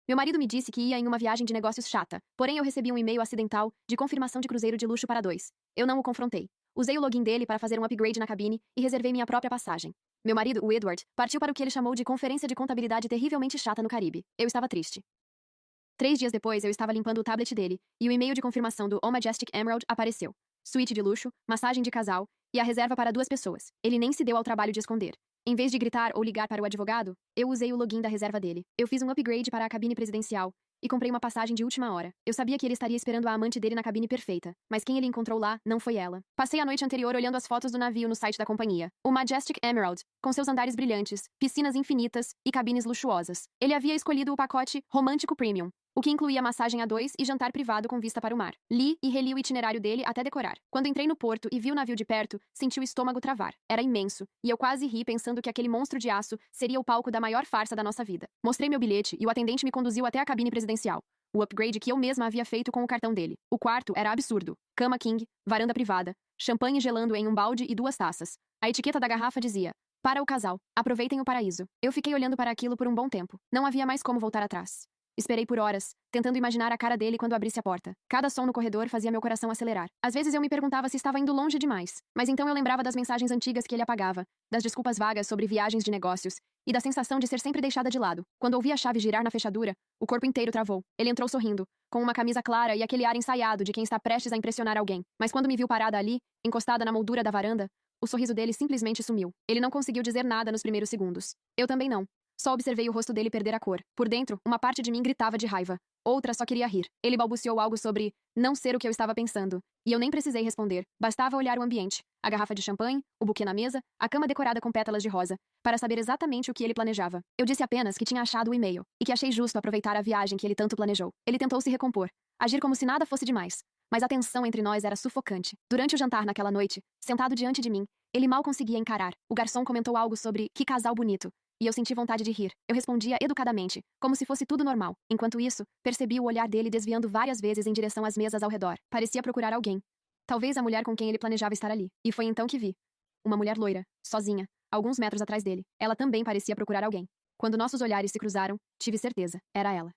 Meu marido me disse que ia em uma viagem de negócios chata, porém eu recebi um e-mail acidental de confirmação de cruzeiro de luxo para dois. Eu não o confrontei. Usei o login dele para fazer um upgrade na cabine e reservei minha própria passagem. Meu marido, o Edward, partiu para o que ele chamou de conferência de contabilidade terrivelmente chata no Caribe. Eu estava triste. 3 dias depois, eu estava limpando o tablet dele, e o e-mail de confirmação do O Majestic Emerald apareceu. Suíte de luxo, massagem de casal, e a reserva para 2 pessoas. Ele nem se deu ao trabalho de esconder. Em vez de gritar ou ligar para o advogado, eu usei o login da reserva dele. Eu fiz um upgrade para a cabine presidencial, e comprei uma passagem de última hora. Eu sabia que ele estaria esperando a amante dele na cabine perfeita, mas quem ele encontrou lá não foi ela. Passei a noite anterior olhando as fotos do navio no site da companhia. O Majestic Emerald, com seus andares brilhantes, piscinas infinitas e cabines luxuosas. Ele havia escolhido o pacote Romântico Premium, o que incluía massagem a 2 e jantar privado com vista para o mar. Li e reli o itinerário dele até decorar. Quando entrei no porto e vi o navio de perto, senti o estômago travar. Era imenso, e eu quase ri pensando que aquele monstro de aço seria o palco da maior farsa da nossa vida. Mostrei meu bilhete e o atendente me conduziu até a cabine presidencial. O upgrade que eu mesma havia feito com o cartão dele. O quarto era absurdo. Cama king, varanda privada, champanhe gelando em um balde e 2 taças. A etiqueta da garrafa dizia: para o casal, aproveitem o paraíso. Eu fiquei olhando para aquilo por um bom tempo. Não havia mais como voltar atrás. Esperei por horas, tentando imaginar a cara dele quando abrisse a porta. Cada som no corredor fazia meu coração acelerar. Às vezes eu me perguntava se estava indo longe demais, mas então eu lembrava das mensagens antigas que ele apagava, das desculpas vagas sobre viagens de negócios, e da sensação de ser sempre deixada de lado. Quando ouvi a chave girar na fechadura, o corpo inteiro travou. Ele entrou sorrindo, com uma camisa clara e aquele ar ensaiado de quem está prestes a impressionar alguém. Mas quando me viu parada ali, encostada na moldura da varanda, o sorriso dele simplesmente sumiu. Ele não conseguiu dizer nada nos primeiros segundos. Eu também não. Só observei o rosto dele perder a cor. Por dentro, uma parte de mim gritava de raiva. Outra só queria rir. Ele balbuciou algo sobre não ser o que eu estava pensando. E eu nem precisei responder. Bastava olhar o ambiente. A garrafa de champanhe, o buquê na mesa, a cama decorada com pétalas de rosa, para saber exatamente o que ele planejava. Eu disse apenas que tinha achado o e-mail, e que achei justo aproveitar a viagem que ele tanto planejou. Ele tentou se recompor, agir como se nada fosse demais. Mas a tensão entre nós era sufocante. Durante o jantar naquela noite, sentado diante de mim, ele mal conseguia encarar. O garçom comentou algo sobre que casal bonito. E eu senti vontade de rir. Eu respondia educadamente, como se fosse tudo normal. Enquanto isso, percebi o olhar dele desviando várias vezes em direção às mesas ao redor. Parecia procurar alguém. Talvez a mulher com quem ele planejava estar ali. E foi então que vi. Uma mulher loira, sozinha, alguns metros atrás dele. Ela também parecia procurar alguém. Quando nossos olhares se cruzaram, tive certeza. Era ela.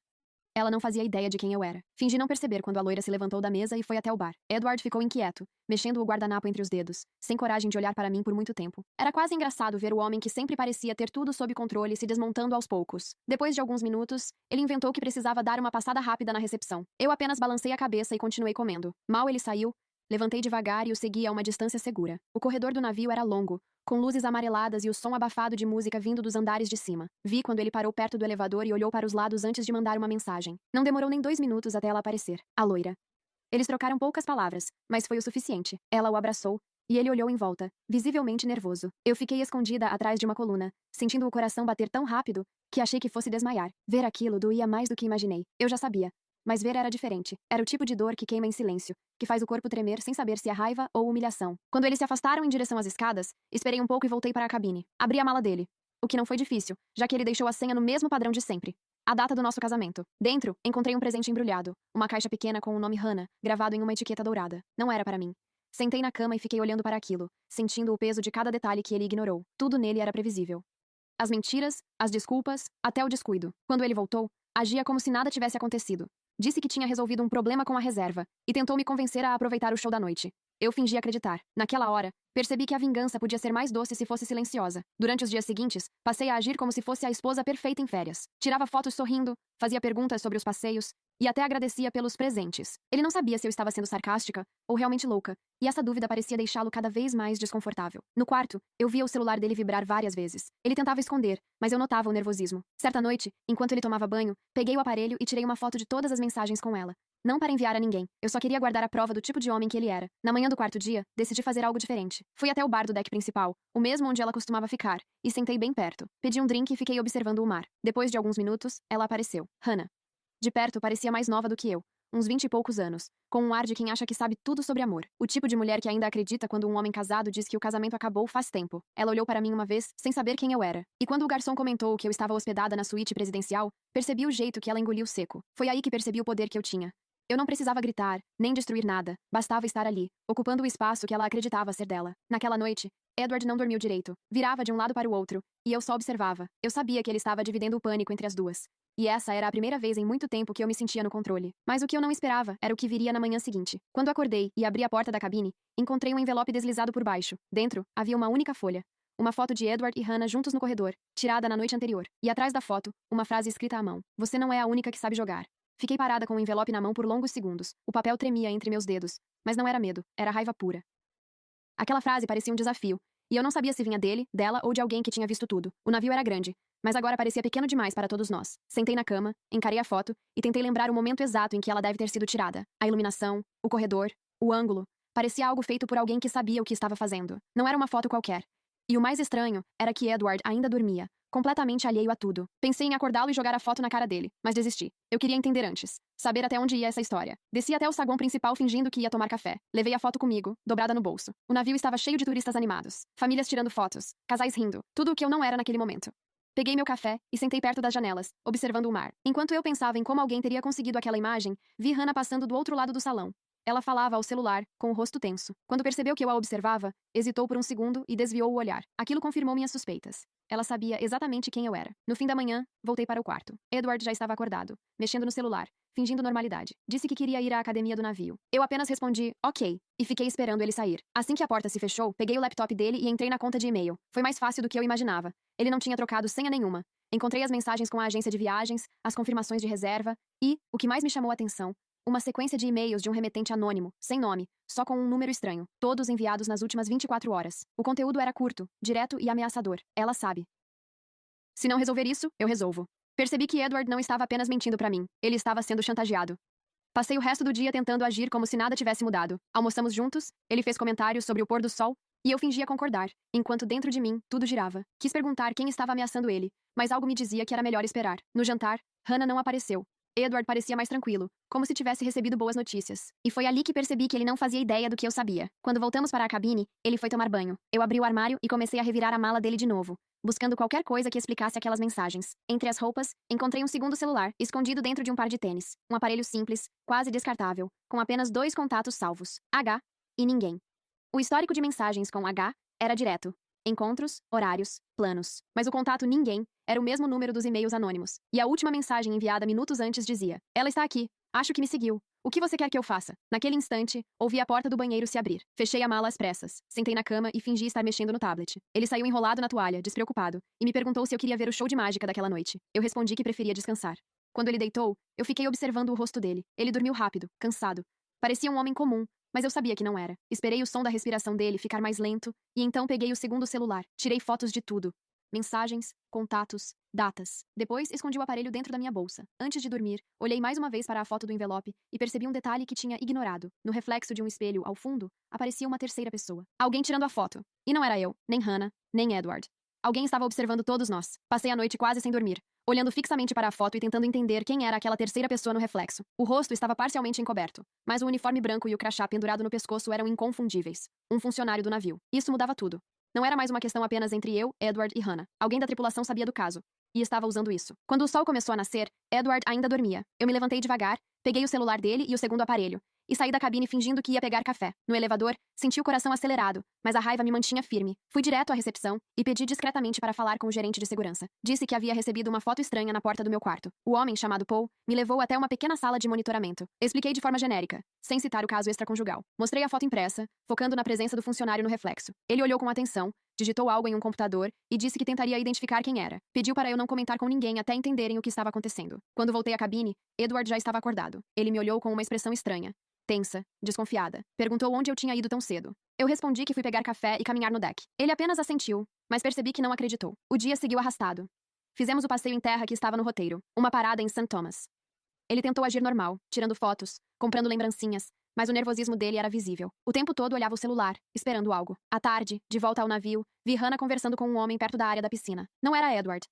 Ela não fazia ideia de quem eu era. Fingi não perceber quando a loira se levantou da mesa e foi até o bar. Edward ficou inquieto, mexendo o guardanapo entre os dedos, sem coragem de olhar para mim por muito tempo. Era quase engraçado ver o homem que sempre parecia ter tudo sob controle se desmontando aos poucos. Depois de alguns minutos, ele inventou que precisava dar uma passada rápida na recepção. Eu apenas balancei a cabeça e continuei comendo. Mal ele saiu, levantei devagar e o segui a uma distância segura. O corredor do navio era longo, com luzes amareladas e o som abafado de música vindo dos andares de cima. Vi quando ele parou perto do elevador e olhou para os lados antes de mandar uma mensagem. Não demorou nem 2 minutos até ela aparecer. A loira. Eles trocaram poucas palavras, mas foi o suficiente. Ela o abraçou, e ele olhou em volta, visivelmente nervoso. Eu fiquei escondida atrás de uma coluna, sentindo o coração bater tão rápido que achei que fosse desmaiar. Ver aquilo doía mais do que imaginei. Eu já sabia. Mas ver era diferente. Era o tipo de dor que queima em silêncio, que faz o corpo tremer sem saber se é raiva ou humilhação. Quando eles se afastaram em direção às escadas, esperei um pouco e voltei para a cabine. Abri a mala dele. O que não foi difícil, já que ele deixou a senha no mesmo padrão de sempre. A data do nosso casamento. Dentro, encontrei um presente embrulhado. Uma caixa pequena com o nome Hannah, gravado em uma etiqueta dourada. Não era para mim. Sentei na cama e fiquei olhando para aquilo, sentindo o peso de cada detalhe que ele ignorou. Tudo nele era previsível. As mentiras, as desculpas, até o descuido. Quando ele voltou, agia como se nada tivesse acontecido. Disse que tinha resolvido um problema com a reserva e tentou me convencer a aproveitar o show da noite. Eu fingi acreditar. Naquela hora, percebi que a vingança podia ser mais doce se fosse silenciosa. Durante os dias seguintes, passei a agir como se fosse a esposa perfeita em férias. Tirava fotos sorrindo, fazia perguntas sobre os passeios e até agradecia pelos presentes. Ele não sabia se eu estava sendo sarcástica ou realmente louca, e essa dúvida parecia deixá-lo cada vez mais desconfortável. No quarto, eu via o celular dele vibrar várias vezes. Ele tentava esconder, mas eu notava o nervosismo. Certa noite, enquanto ele tomava banho, peguei o aparelho e tirei uma foto de todas as mensagens com ela. Não para enviar a ninguém. Eu só queria guardar a prova do tipo de homem que ele era. Na manhã do 4º dia, decidi fazer algo diferente. Fui até o bar do deck principal, o mesmo onde ela costumava ficar, e sentei bem perto. Pedi um drink e fiquei observando o mar. Depois de alguns minutos, ela apareceu. Hannah. De perto, parecia mais nova do que eu, uns 20 e poucos anos, com um ar de quem acha que sabe tudo sobre amor. O tipo de mulher que ainda acredita quando um homem casado diz que o casamento acabou faz tempo. Ela olhou para mim uma vez, sem saber quem eu era. E quando o garçom comentou que eu estava hospedada na suíte presidencial, percebi o jeito que ela engoliu seco. Foi aí que percebi o poder que eu tinha. Eu não precisava gritar, nem destruir nada. Bastava estar ali, ocupando o espaço que ela acreditava ser dela. Naquela noite, Edward não dormiu direito. Virava de um lado para o outro, e eu só observava. Eu sabia que ele estava dividindo o pânico entre as duas. E essa era a primeira vez em muito tempo que eu me sentia no controle. Mas o que eu não esperava era o que viria na manhã seguinte. Quando acordei e abri a porta da cabine, encontrei um envelope deslizado por baixo. Dentro, havia uma única folha. Uma foto de Edward e Hannah juntos no corredor, tirada na noite anterior. E atrás da foto, uma frase escrita à mão. Você não é a única que sabe jogar. Fiquei parada com o envelope na mão por longos segundos. O papel tremia entre meus dedos. Mas não era medo, era raiva pura. Aquela frase parecia um desafio, e eu não sabia se vinha dele, dela ou de alguém que tinha visto tudo. O navio era grande, mas agora parecia pequeno demais para todos nós. Sentei na cama, encarei a foto e tentei lembrar o momento exato em que ela deve ter sido tirada. A iluminação, o corredor, o ângulo. Parecia algo feito por alguém que sabia o que estava fazendo. Não era uma foto qualquer. E o mais estranho era que Edward ainda dormia, completamente alheio a tudo. Pensei em acordá-lo e jogar a foto na cara dele, mas desisti. Eu queria entender antes. Saber até onde ia essa história. Desci até o saguão principal fingindo que ia tomar café. Levei a foto comigo, dobrada no bolso. O navio estava cheio de turistas animados. Famílias tirando fotos. Casais rindo. Tudo o que eu não era naquele momento. Peguei meu café e sentei perto das janelas, observando o mar. Enquanto eu pensava em como alguém teria conseguido aquela imagem, vi Hannah passando do outro lado do salão. Ela falava ao celular, com o rosto tenso. Quando percebeu que eu a observava, hesitou por um segundo e desviou o olhar. Aquilo confirmou minhas suspeitas. Ela sabia exatamente quem eu era. No fim da manhã, voltei para o quarto. Edward já estava acordado, mexendo no celular, fingindo normalidade. Disse que queria ir à academia do navio. Eu apenas respondi, ok, e fiquei esperando ele sair. Assim que a porta se fechou, peguei o laptop dele e entrei na conta de e-mail. Foi mais fácil do que eu imaginava. Ele não tinha trocado senha nenhuma. Encontrei as mensagens com a agência de viagens, as confirmações de reserva e, o que mais me chamou a atenção, uma sequência de e-mails de um remetente anônimo, sem nome, só com um número estranho, todos enviados nas últimas 24 horas. O conteúdo era curto, direto e ameaçador. Ela sabe. Se não resolver isso, eu resolvo. Percebi que Edward não estava apenas mentindo para mim, ele estava sendo chantageado. Passei o resto do dia tentando agir como se nada tivesse mudado. Almoçamos juntos, ele fez comentários sobre o pôr do sol, e eu fingia concordar, enquanto dentro de mim tudo girava. Quis perguntar quem estava ameaçando ele, mas algo me dizia que era melhor esperar. No jantar, Hannah não apareceu. Edward parecia mais tranquilo, como se tivesse recebido boas notícias. E foi ali que percebi que ele não fazia ideia do que eu sabia. Quando voltamos para a cabine, ele foi tomar banho. Eu abri o armário e comecei a revirar a mala dele de novo, buscando qualquer coisa que explicasse aquelas mensagens. Entre as roupas, encontrei um segundo celular, escondido dentro de um par de tênis. Um aparelho simples, quase descartável, com apenas 2 contatos salvos: H e ninguém. O histórico de mensagens com H era direto. Encontros, horários, planos. Mas o contato ninguém era o mesmo número dos e-mails anônimos. E a última mensagem enviada minutos antes dizia: Ela está aqui. Acho que me seguiu. O que você quer que eu faça? Naquele instante, ouvi a porta do banheiro se abrir. Fechei a mala às pressas. Sentei na cama e fingi estar mexendo no tablet. Ele saiu enrolado na toalha, despreocupado, e me perguntou se eu queria ver o show de mágica daquela noite. Eu respondi que preferia descansar. Quando ele deitou, eu fiquei observando o rosto dele. Ele dormiu rápido, cansado. Parecia um homem comum, mas eu sabia que não era. Esperei o som da respiração dele ficar mais lento, e então peguei o segundo celular. Tirei fotos de tudo. Mensagens, contatos, datas. Depois, escondi o aparelho dentro da minha bolsa. Antes de dormir, olhei mais uma vez para a foto do envelope e percebi um detalhe que tinha ignorado. No reflexo de um espelho, ao fundo, aparecia uma terceira pessoa. Alguém tirando a foto. E não era eu, nem Hannah, nem Edward. Alguém estava observando todos nós. Passei a noite quase sem dormir, olhando fixamente para a foto e tentando entender quem era aquela terceira pessoa no reflexo. O rosto estava parcialmente encoberto, mas o uniforme branco e o crachá pendurado no pescoço eram inconfundíveis. Um funcionário do navio. Isso mudava tudo. Não era mais uma questão apenas entre eu, Edward e Hannah. Alguém da tripulação sabia do caso. E estava usando isso. Quando o sol começou a nascer, Edward ainda dormia. Eu me levantei devagar, peguei o celular dele e o segundo aparelho, e saí da cabine fingindo que ia pegar café. No elevador, senti o coração acelerado, mas a raiva me mantinha firme. Fui direto à recepção e pedi discretamente para falar com o gerente de segurança. Disse que havia recebido uma foto estranha na porta do meu quarto. O homem, chamado Paul, me levou até uma pequena sala de monitoramento. Expliquei de forma genérica, sem citar o caso extraconjugal. Mostrei a foto impressa, focando na presença do funcionário no reflexo. Ele olhou com atenção, digitou algo em um computador e disse que tentaria identificar quem era. Pediu para eu não comentar com ninguém até entenderem o que estava acontecendo. Quando voltei à cabine, Edward já estava acordado. Ele me olhou com uma expressão estranha. Tensa, desconfiada. Perguntou onde eu tinha ido tão cedo. Eu respondi que fui pegar café e caminhar no deck. Ele apenas assentiu, mas percebi que não acreditou. O dia seguiu arrastado. Fizemos o passeio em terra que estava no roteiro, uma parada em St. Thomas. Ele tentou agir normal, tirando fotos, comprando lembrancinhas, mas o nervosismo dele era visível. O tempo todo olhava o celular, esperando algo. À tarde, de volta ao navio, vi Hannah conversando com um homem perto da área da piscina. Não era Edward.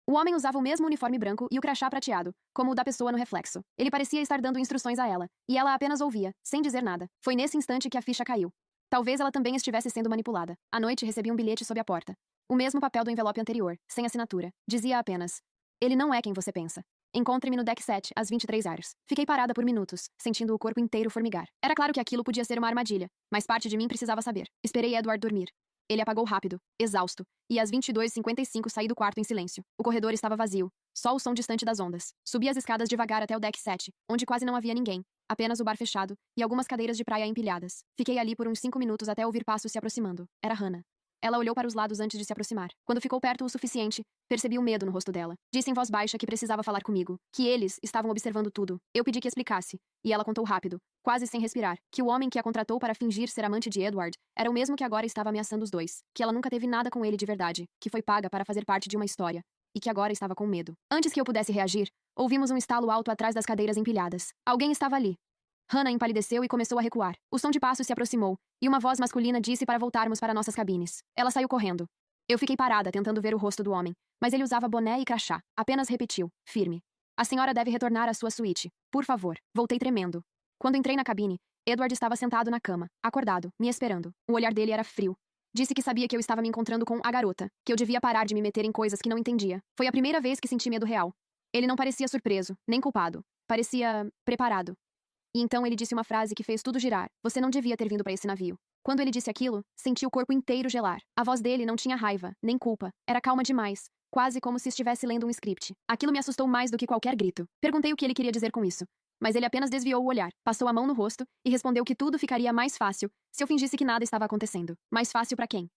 O homem usava o mesmo uniforme branco e o crachá prateado, como o da pessoa no reflexo. Ele parecia estar dando instruções a ela, e ela apenas ouvia, sem dizer nada. Foi nesse instante que a ficha caiu. Talvez ela também estivesse sendo manipulada. À noite recebi um bilhete sob a porta. O mesmo papel do envelope anterior, sem assinatura. Dizia apenas: Ele não é quem você pensa. Encontre-me no deck 7, às 23 horas. Fiquei parada por minutos, sentindo o corpo inteiro formigar. Era claro que aquilo podia ser uma armadilha, mas parte de mim precisava saber. Esperei Edward dormir. Ele apagou rápido, exausto, e às 22h55 saí do quarto em silêncio. O corredor estava vazio, só o som distante das ondas. Subi as escadas devagar até o deck 7, onde quase não havia ninguém, apenas o bar fechado e algumas cadeiras de praia empilhadas. Fiquei ali por uns 5 minutos até ouvir passos se aproximando. Era Hannah. Ela olhou para os lados antes de se aproximar. Quando ficou perto o suficiente, percebi o medo no rosto dela. Disse em voz baixa que precisava falar comigo, que eles estavam observando tudo. Eu pedi que explicasse, e ela contou rápido, quase sem respirar, que o homem que a contratou para fingir ser amante de Edward era o mesmo que agora estava ameaçando os dois, que ela nunca teve nada com ele de verdade, que foi paga para fazer parte de uma história, e que agora estava com medo. Antes que eu pudesse reagir, ouvimos um estalo alto atrás das cadeiras empilhadas. Alguém estava ali. Hannah empalideceu e começou a recuar. O som de passos se aproximou, e uma voz masculina disse para voltarmos para nossas cabines. Ela saiu correndo. Eu fiquei parada, tentando ver o rosto do homem, mas ele usava boné e crachá. Apenas repetiu, firme. A senhora deve retornar à sua suíte. Por favor. Voltei tremendo. Quando entrei na cabine, Edward estava sentado na cama, acordado, me esperando. O olhar dele era frio. Disse que sabia que eu estava me encontrando com a garota, que eu devia parar de me meter em coisas que não entendia. Foi a primeira vez que senti medo real. Ele não parecia surpreso, nem culpado. Parecia preparado. E então ele disse uma frase que fez tudo girar. Você não devia ter vindo para esse navio. Quando ele disse aquilo, senti o corpo inteiro gelar. A voz dele não tinha raiva, nem culpa. Era calma demais, quase como se estivesse lendo um script. Aquilo me assustou mais do que qualquer grito. Perguntei o que ele queria dizer com isso. Mas ele apenas desviou o olhar, passou a mão no rosto e respondeu que tudo ficaria mais fácil se eu fingisse que nada estava acontecendo. Mais fácil para quem?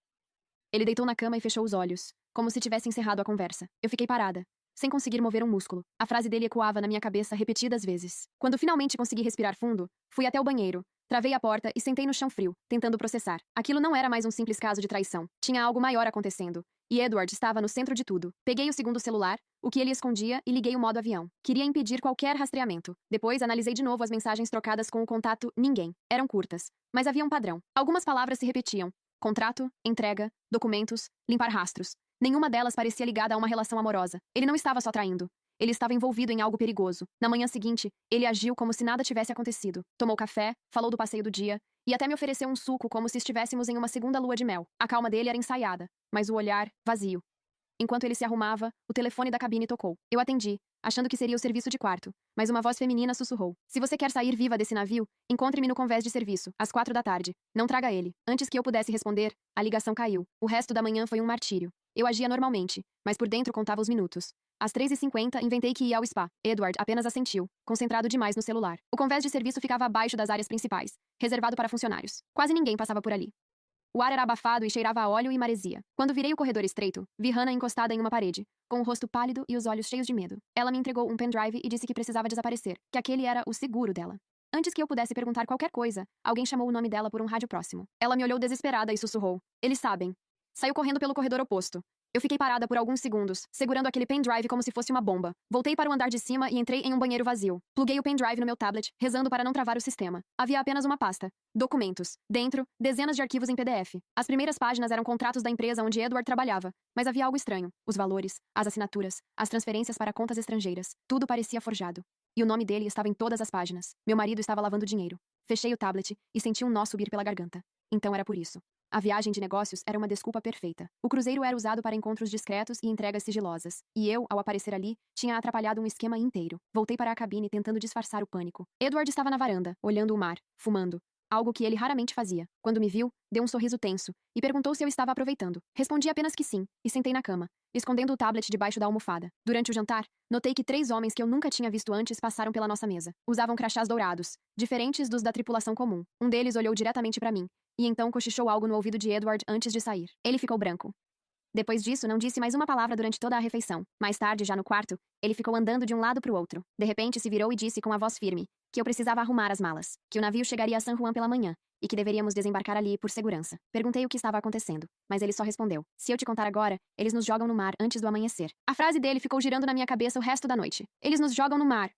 Ele deitou na cama e fechou os olhos, como se tivesse encerrado a conversa. Eu fiquei parada, sem conseguir mover um músculo. A frase dele ecoava na minha cabeça repetidas vezes. Quando finalmente consegui respirar fundo, fui até o banheiro, travei a porta e sentei no chão frio, tentando processar. Aquilo não era mais um simples caso de traição. Tinha algo maior acontecendo. E Edward estava no centro de tudo. Peguei o segundo celular, o que ele escondia, e liguei o modo avião. Queria impedir qualquer rastreamento. Depois analisei de novo as mensagens trocadas com o contato ninguém. Eram curtas, mas havia um padrão. Algumas palavras se repetiam. Contrato, entrega, documentos, limpar rastros. Nenhuma delas parecia ligada a uma relação amorosa. Ele não estava só traindo. Ele estava envolvido em algo perigoso. Na manhã seguinte, ele agiu como se nada tivesse acontecido. Tomou café, falou do passeio do dia, e até me ofereceu um suco como se estivéssemos em uma segunda lua de mel. A calma dele era ensaiada, mas o olhar, vazio. Enquanto ele se arrumava, o telefone da cabine tocou. Eu atendi, achando que seria o serviço de quarto, mas uma voz feminina sussurrou. Se você quer sair viva desse navio, encontre-me no convés de serviço, às 4 da tarde. Não traga ele. Antes que eu pudesse responder, a ligação caiu. O resto da manhã foi um martírio. Eu agia normalmente, mas por dentro contava os minutos. Às 3h50, inventei que ia ao spa. Edward apenas assentiu, concentrado demais no celular. O convés de serviço ficava abaixo das áreas principais, reservado para funcionários. Quase ninguém passava por ali. O ar era abafado e cheirava a óleo e maresia. Quando virei o corredor estreito, vi Hannah encostada em uma parede, com o rosto pálido e os olhos cheios de medo. Ela me entregou um pendrive e disse que precisava desaparecer, que aquele era o seguro dela. Antes que eu pudesse perguntar qualquer coisa, alguém chamou o nome dela por um rádio próximo. Ela me olhou desesperada e sussurrou. Eles sabem. Saiu correndo pelo corredor oposto. Eu fiquei parada por alguns segundos, segurando aquele pendrive como se fosse uma bomba. Voltei para o andar de cima e entrei em um banheiro vazio. Pluguei o pendrive no meu tablet, rezando para não travar o sistema. Havia apenas uma pasta. Documentos. Dentro, dezenas de arquivos em PDF. As primeiras páginas eram contratos da empresa onde Edward trabalhava, mas havia algo estranho. Os valores, as assinaturas, as transferências para contas estrangeiras. Tudo parecia forjado. E o nome dele estava em todas as páginas. Meu marido estava lavando dinheiro. Fechei o tablet e senti um nó subir pela garganta. Então era por isso. A viagem de negócios era uma desculpa perfeita. O cruzeiro era usado para encontros discretos e entregas sigilosas. E eu, ao aparecer ali, tinha atrapalhado um esquema inteiro. Voltei para a cabine tentando disfarçar o pânico. Edward estava na varanda, olhando o mar, fumando. Algo que ele raramente fazia. Quando me viu, deu um sorriso tenso e perguntou se eu estava aproveitando. Respondi apenas que sim, e sentei na cama, escondendo o tablet debaixo da almofada. Durante o jantar, notei que 3 homens que eu nunca tinha visto antes passaram pela nossa mesa. Usavam crachás dourados, diferentes dos da tripulação comum. Um deles olhou diretamente para mim, e então cochichou algo no ouvido de Edward antes de sair. Ele ficou branco. Depois disso, não disse mais uma palavra durante toda a refeição. Mais tarde, já no quarto, ele ficou andando de um lado para o outro. De repente, se virou e disse com a voz firme que eu precisava arrumar as malas, que o navio chegaria a San Juan pela manhã e que deveríamos desembarcar ali por segurança. Perguntei o que estava acontecendo, mas ele só respondeu: se eu te contar agora, eles nos jogam no mar antes do amanhecer. A frase dele ficou girando na minha cabeça o resto da noite. Eles nos jogam no mar.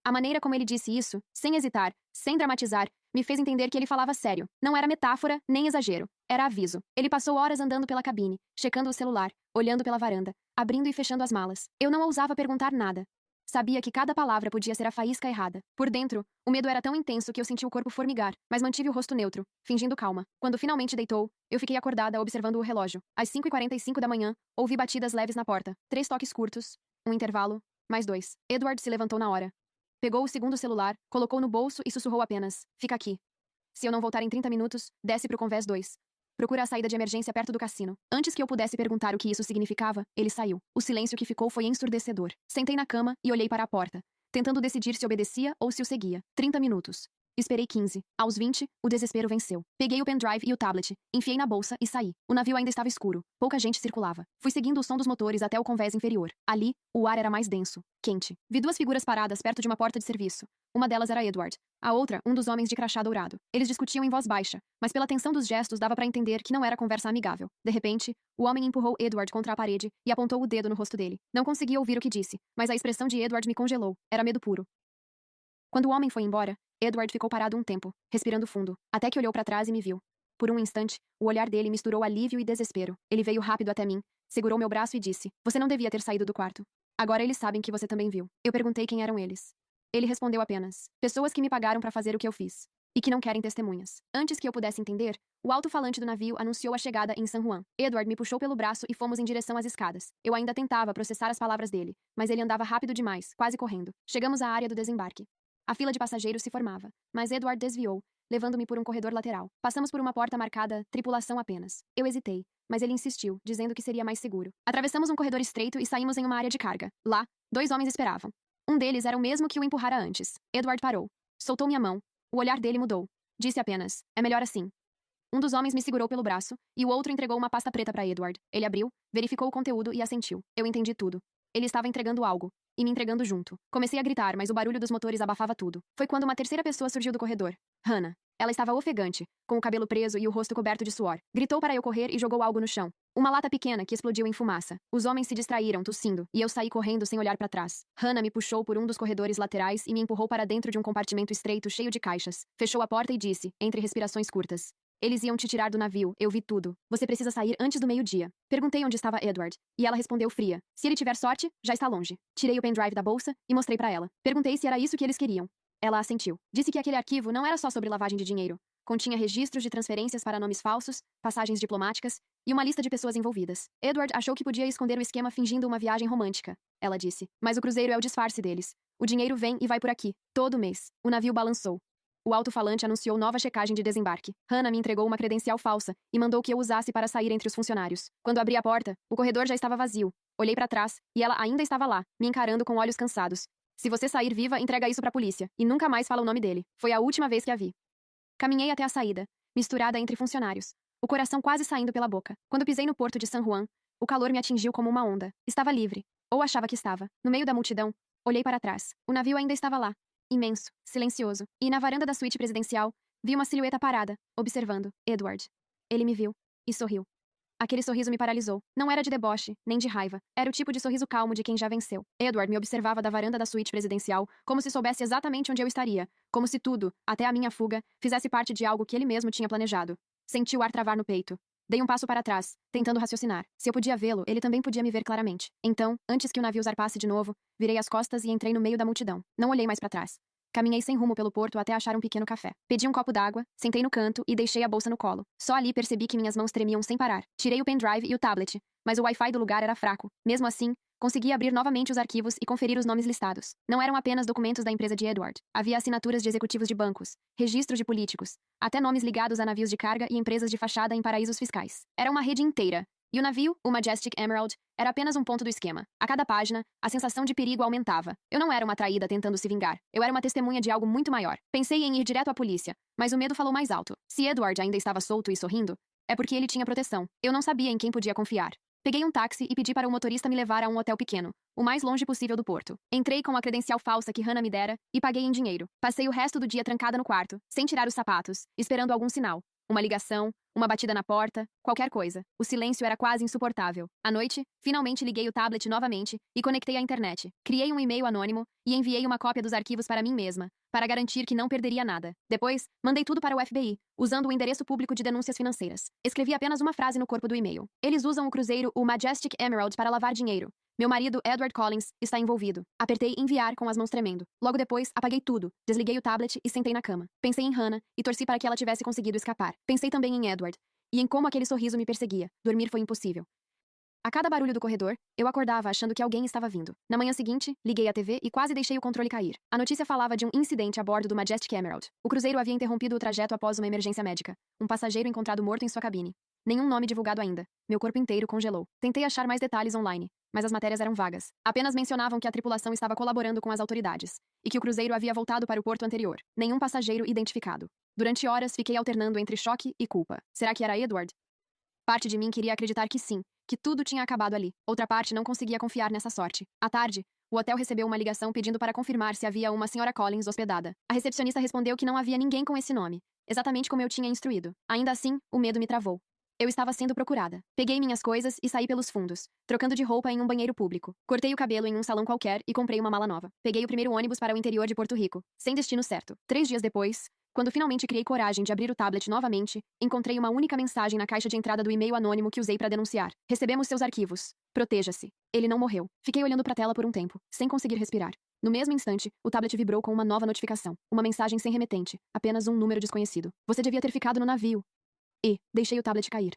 A maneira como ele disse isso, sem hesitar, sem dramatizar, me fez entender que ele falava sério. Não era metáfora, nem exagero. Era aviso. Ele passou horas andando pela cabine, checando o celular, olhando pela varanda, abrindo e fechando as malas. Eu não ousava perguntar nada. Sabia que cada palavra podia ser a faísca errada. Por dentro, o medo era tão intenso que eu senti o corpo formigar, mas mantive o rosto neutro, fingindo calma. Quando finalmente deitou, eu fiquei acordada observando o relógio. Às 5h45 da manhã, ouvi batidas leves na porta. 3 toques curtos, um intervalo, mais 2. Edward se levantou na hora. Pegou o segundo celular, colocou no bolso e sussurrou apenas: fica aqui. Se eu não voltar em 30 minutos, desce pro convés 2. Procura a saída de emergência perto do cassino. Antes que eu pudesse perguntar o que isso significava, ele saiu. O silêncio que ficou foi ensurdecedor. Sentei na cama e olhei para a porta, tentando decidir se obedecia ou se o seguia. 30 minutos. Esperei 15. Aos 20, o desespero venceu. Peguei o pendrive e o tablet, enfiei na bolsa e saí. O navio ainda estava escuro. Pouca gente circulava. Fui seguindo o som dos motores até o convés inferior. Ali, o ar era mais denso, quente. Vi duas figuras paradas perto de uma porta de serviço. Uma delas era Edward. A outra, um dos homens de crachá dourado. Eles discutiam em voz baixa, mas pela tensão dos gestos dava para entender que não era conversa amigável. De repente, o homem empurrou Edward contra a parede e apontou o dedo no rosto dele. Não consegui ouvir o que disse, mas a expressão de Edward me congelou. Era medo puro. Quando o homem foi embora, Edward ficou parado um tempo, respirando fundo, até que olhou para trás e me viu. Por um instante, o olhar dele misturou alívio e desespero. Ele veio rápido até mim, segurou meu braço e disse: "Você não devia ter saído do quarto. Agora eles sabem que você também viu." Eu perguntei quem eram eles. Ele respondeu apenas: "Pessoas que me pagaram para fazer o que eu fiz. E que não querem testemunhas." Antes que eu pudesse entender, o alto-falante do navio anunciou a chegada em San Juan. Edward me puxou pelo braço e fomos em direção às escadas. Eu ainda tentava processar as palavras dele, mas ele andava rápido demais, quase correndo. Chegamos à área do desembarque. A fila de passageiros se formava, mas Edward desviou, levando-me por um corredor lateral. Passamos por uma porta marcada "tripulação apenas." Eu hesitei, mas ele insistiu, dizendo que seria mais seguro. Atravessamos um corredor estreito e saímos em uma área de carga. Lá, dois homens esperavam. Um deles era o mesmo que o empurrara antes. Edward parou. Soltou minha mão. O olhar dele mudou. Disse apenas: "É melhor assim." Um dos homens me segurou pelo braço, e o outro entregou uma pasta preta para Edward. Ele abriu, verificou o conteúdo e assentiu. Eu entendi tudo. Ele estava entregando algo. E me entregando junto. Comecei a gritar, mas o barulho dos motores abafava tudo. Foi quando uma terceira pessoa surgiu do corredor. Hannah. Ela estava ofegante, com o cabelo preso e o rosto coberto de suor. Gritou para eu correr e jogou algo no chão. Uma lata pequena que explodiu em fumaça. Os homens se distraíram, tossindo, e eu saí correndo sem olhar para trás. Hannah me puxou por um dos corredores laterais e me empurrou para dentro de um compartimento estreito cheio de caixas. Fechou a porta e disse, entre respirações curtas: "Eles iam te tirar do navio, eu vi tudo. Você precisa sair antes do meio-dia." Perguntei onde estava Edward, e ela respondeu fria: "Se ele tiver sorte, já está longe." Tirei o pendrive da bolsa e mostrei para ela. Perguntei se era isso que eles queriam. Ela assentiu. Disse que aquele arquivo não era só sobre lavagem de dinheiro. Continha registros de transferências para nomes falsos, passagens diplomáticas e uma lista de pessoas envolvidas. Edward achou que podia esconder o esquema fingindo uma viagem romântica, ela disse. Mas o cruzeiro é o disfarce deles. O dinheiro vem e vai por aqui, todo mês. O navio balançou. O alto-falante anunciou nova checagem de desembarque. Hannah me entregou uma credencial falsa e mandou que eu usasse para sair entre os funcionários. Quando abri a porta, o corredor já estava vazio. Olhei para trás e ela ainda estava lá, me encarando com olhos cansados. "Se você sair viva, entrega isso para a polícia e nunca mais fala o nome dele." Foi a última vez que a vi. Caminhei até a saída, misturada entre funcionários, o coração quase saindo pela boca. Quando pisei no porto de San Juan, o calor me atingiu como uma onda. Estava livre, ou achava que estava. No meio da multidão, olhei para trás. O navio ainda estava lá, imenso, silencioso. E na varanda da suíte presidencial, vi uma silhueta parada, observando Edward. Ele me viu e sorriu. Aquele sorriso me paralisou. Não era de deboche, nem de raiva. Era o tipo de sorriso calmo de quem já venceu. Edward me observava da varanda da suíte presidencial, como se soubesse exatamente onde eu estaria. Como se tudo, até a minha fuga, fizesse parte de algo que ele mesmo tinha planejado. Senti o ar travar no peito. Dei um passo para trás, tentando raciocinar. Se eu podia vê-lo, ele também podia me ver claramente. Então, antes que o navio zarpasse de novo, virei as costas e entrei no meio da multidão. Não olhei mais para trás. Caminhei sem rumo pelo porto até achar um pequeno café. Pedi um copo d'água, sentei no canto e deixei a bolsa no colo. Só ali percebi que minhas mãos tremiam sem parar. Tirei o pendrive e o tablet, mas o Wi-Fi do lugar era fraco. Mesmo assim, consegui abrir novamente os arquivos e conferir os nomes listados. Não eram apenas documentos da empresa de Edward. Havia assinaturas de executivos de bancos, registros de políticos, até nomes ligados a navios de carga e empresas de fachada em paraísos fiscais. Era uma rede inteira. E o navio, o Majestic Emerald, era apenas um ponto do esquema. A cada página, a sensação de perigo aumentava. Eu não era uma traída tentando se vingar. Eu era uma testemunha de algo muito maior. Pensei em ir direto à polícia, mas o medo falou mais alto. Se Edward ainda estava solto e sorrindo, é porque ele tinha proteção. Eu não sabia em quem podia confiar. Peguei um táxi e pedi para o motorista me levar a um hotel pequeno, o mais longe possível do porto. Entrei com a credencial falsa que Hannah me dera e paguei em dinheiro. Passei o resto do dia trancada no quarto, sem tirar os sapatos, esperando algum sinal. Uma ligação, uma batida na porta, qualquer coisa. O silêncio era quase insuportável. À noite, finalmente liguei o tablet novamente e conectei à internet. Criei um e-mail anônimo e enviei uma cópia dos arquivos para mim mesma, para garantir que não perderia nada. Depois, mandei tudo para o FBI, usando o endereço público de denúncias financeiras. Escrevi apenas uma frase no corpo do e-mail. Eles usam o cruzeiro, o Majestic Emerald, para lavar dinheiro. Meu marido, Edward Collins, está envolvido. Apertei enviar com as mãos tremendo. Logo depois, apaguei tudo, desliguei o tablet e sentei na cama. Pensei em Hannah e torci para que ela tivesse conseguido escapar. Pensei também em Edward e em como aquele sorriso me perseguia. Dormir foi impossível. A cada barulho do corredor, eu acordava achando que alguém estava vindo. Na manhã seguinte, liguei a TV e quase deixei o controle cair. A notícia falava de um incidente a bordo do Majestic Emerald. O cruzeiro havia interrompido o trajeto após uma emergência médica. Um passageiro encontrado morto em sua cabine. Nenhum nome divulgado ainda. Meu corpo inteiro congelou. Tentei achar mais detalhes online, mas as matérias eram vagas. Apenas mencionavam que a tripulação estava colaborando com as autoridades e que o cruzeiro havia voltado para o porto anterior. Nenhum passageiro identificado. Durante horas, fiquei alternando entre choque e culpa. Será que era Edward? Parte de mim queria acreditar que sim, que tudo tinha acabado ali. Outra parte não conseguia confiar nessa sorte. À tarde, o hotel recebeu uma ligação pedindo para confirmar se havia uma senhora Collins hospedada. A recepcionista respondeu que não havia ninguém com esse nome, exatamente como eu tinha instruído. Ainda assim, o medo me travou. Eu estava sendo procurada. Peguei minhas coisas e saí pelos fundos, trocando de roupa em um banheiro público. Cortei o cabelo em um salão qualquer e comprei uma mala nova. Peguei o primeiro ônibus para o interior de Porto Rico, sem destino certo. 3 dias depois, quando finalmente criei coragem de abrir o tablet novamente, encontrei uma única mensagem na caixa de entrada do e-mail anônimo que usei para denunciar. Recebemos seus arquivos. Proteja-se. Ele não morreu. Fiquei olhando para a tela por um tempo, sem conseguir respirar. No mesmo instante, o tablet vibrou com uma nova notificação. Uma mensagem sem remetente. Apenas um número desconhecido. Você devia ter ficado no navio. E deixei o tablet cair.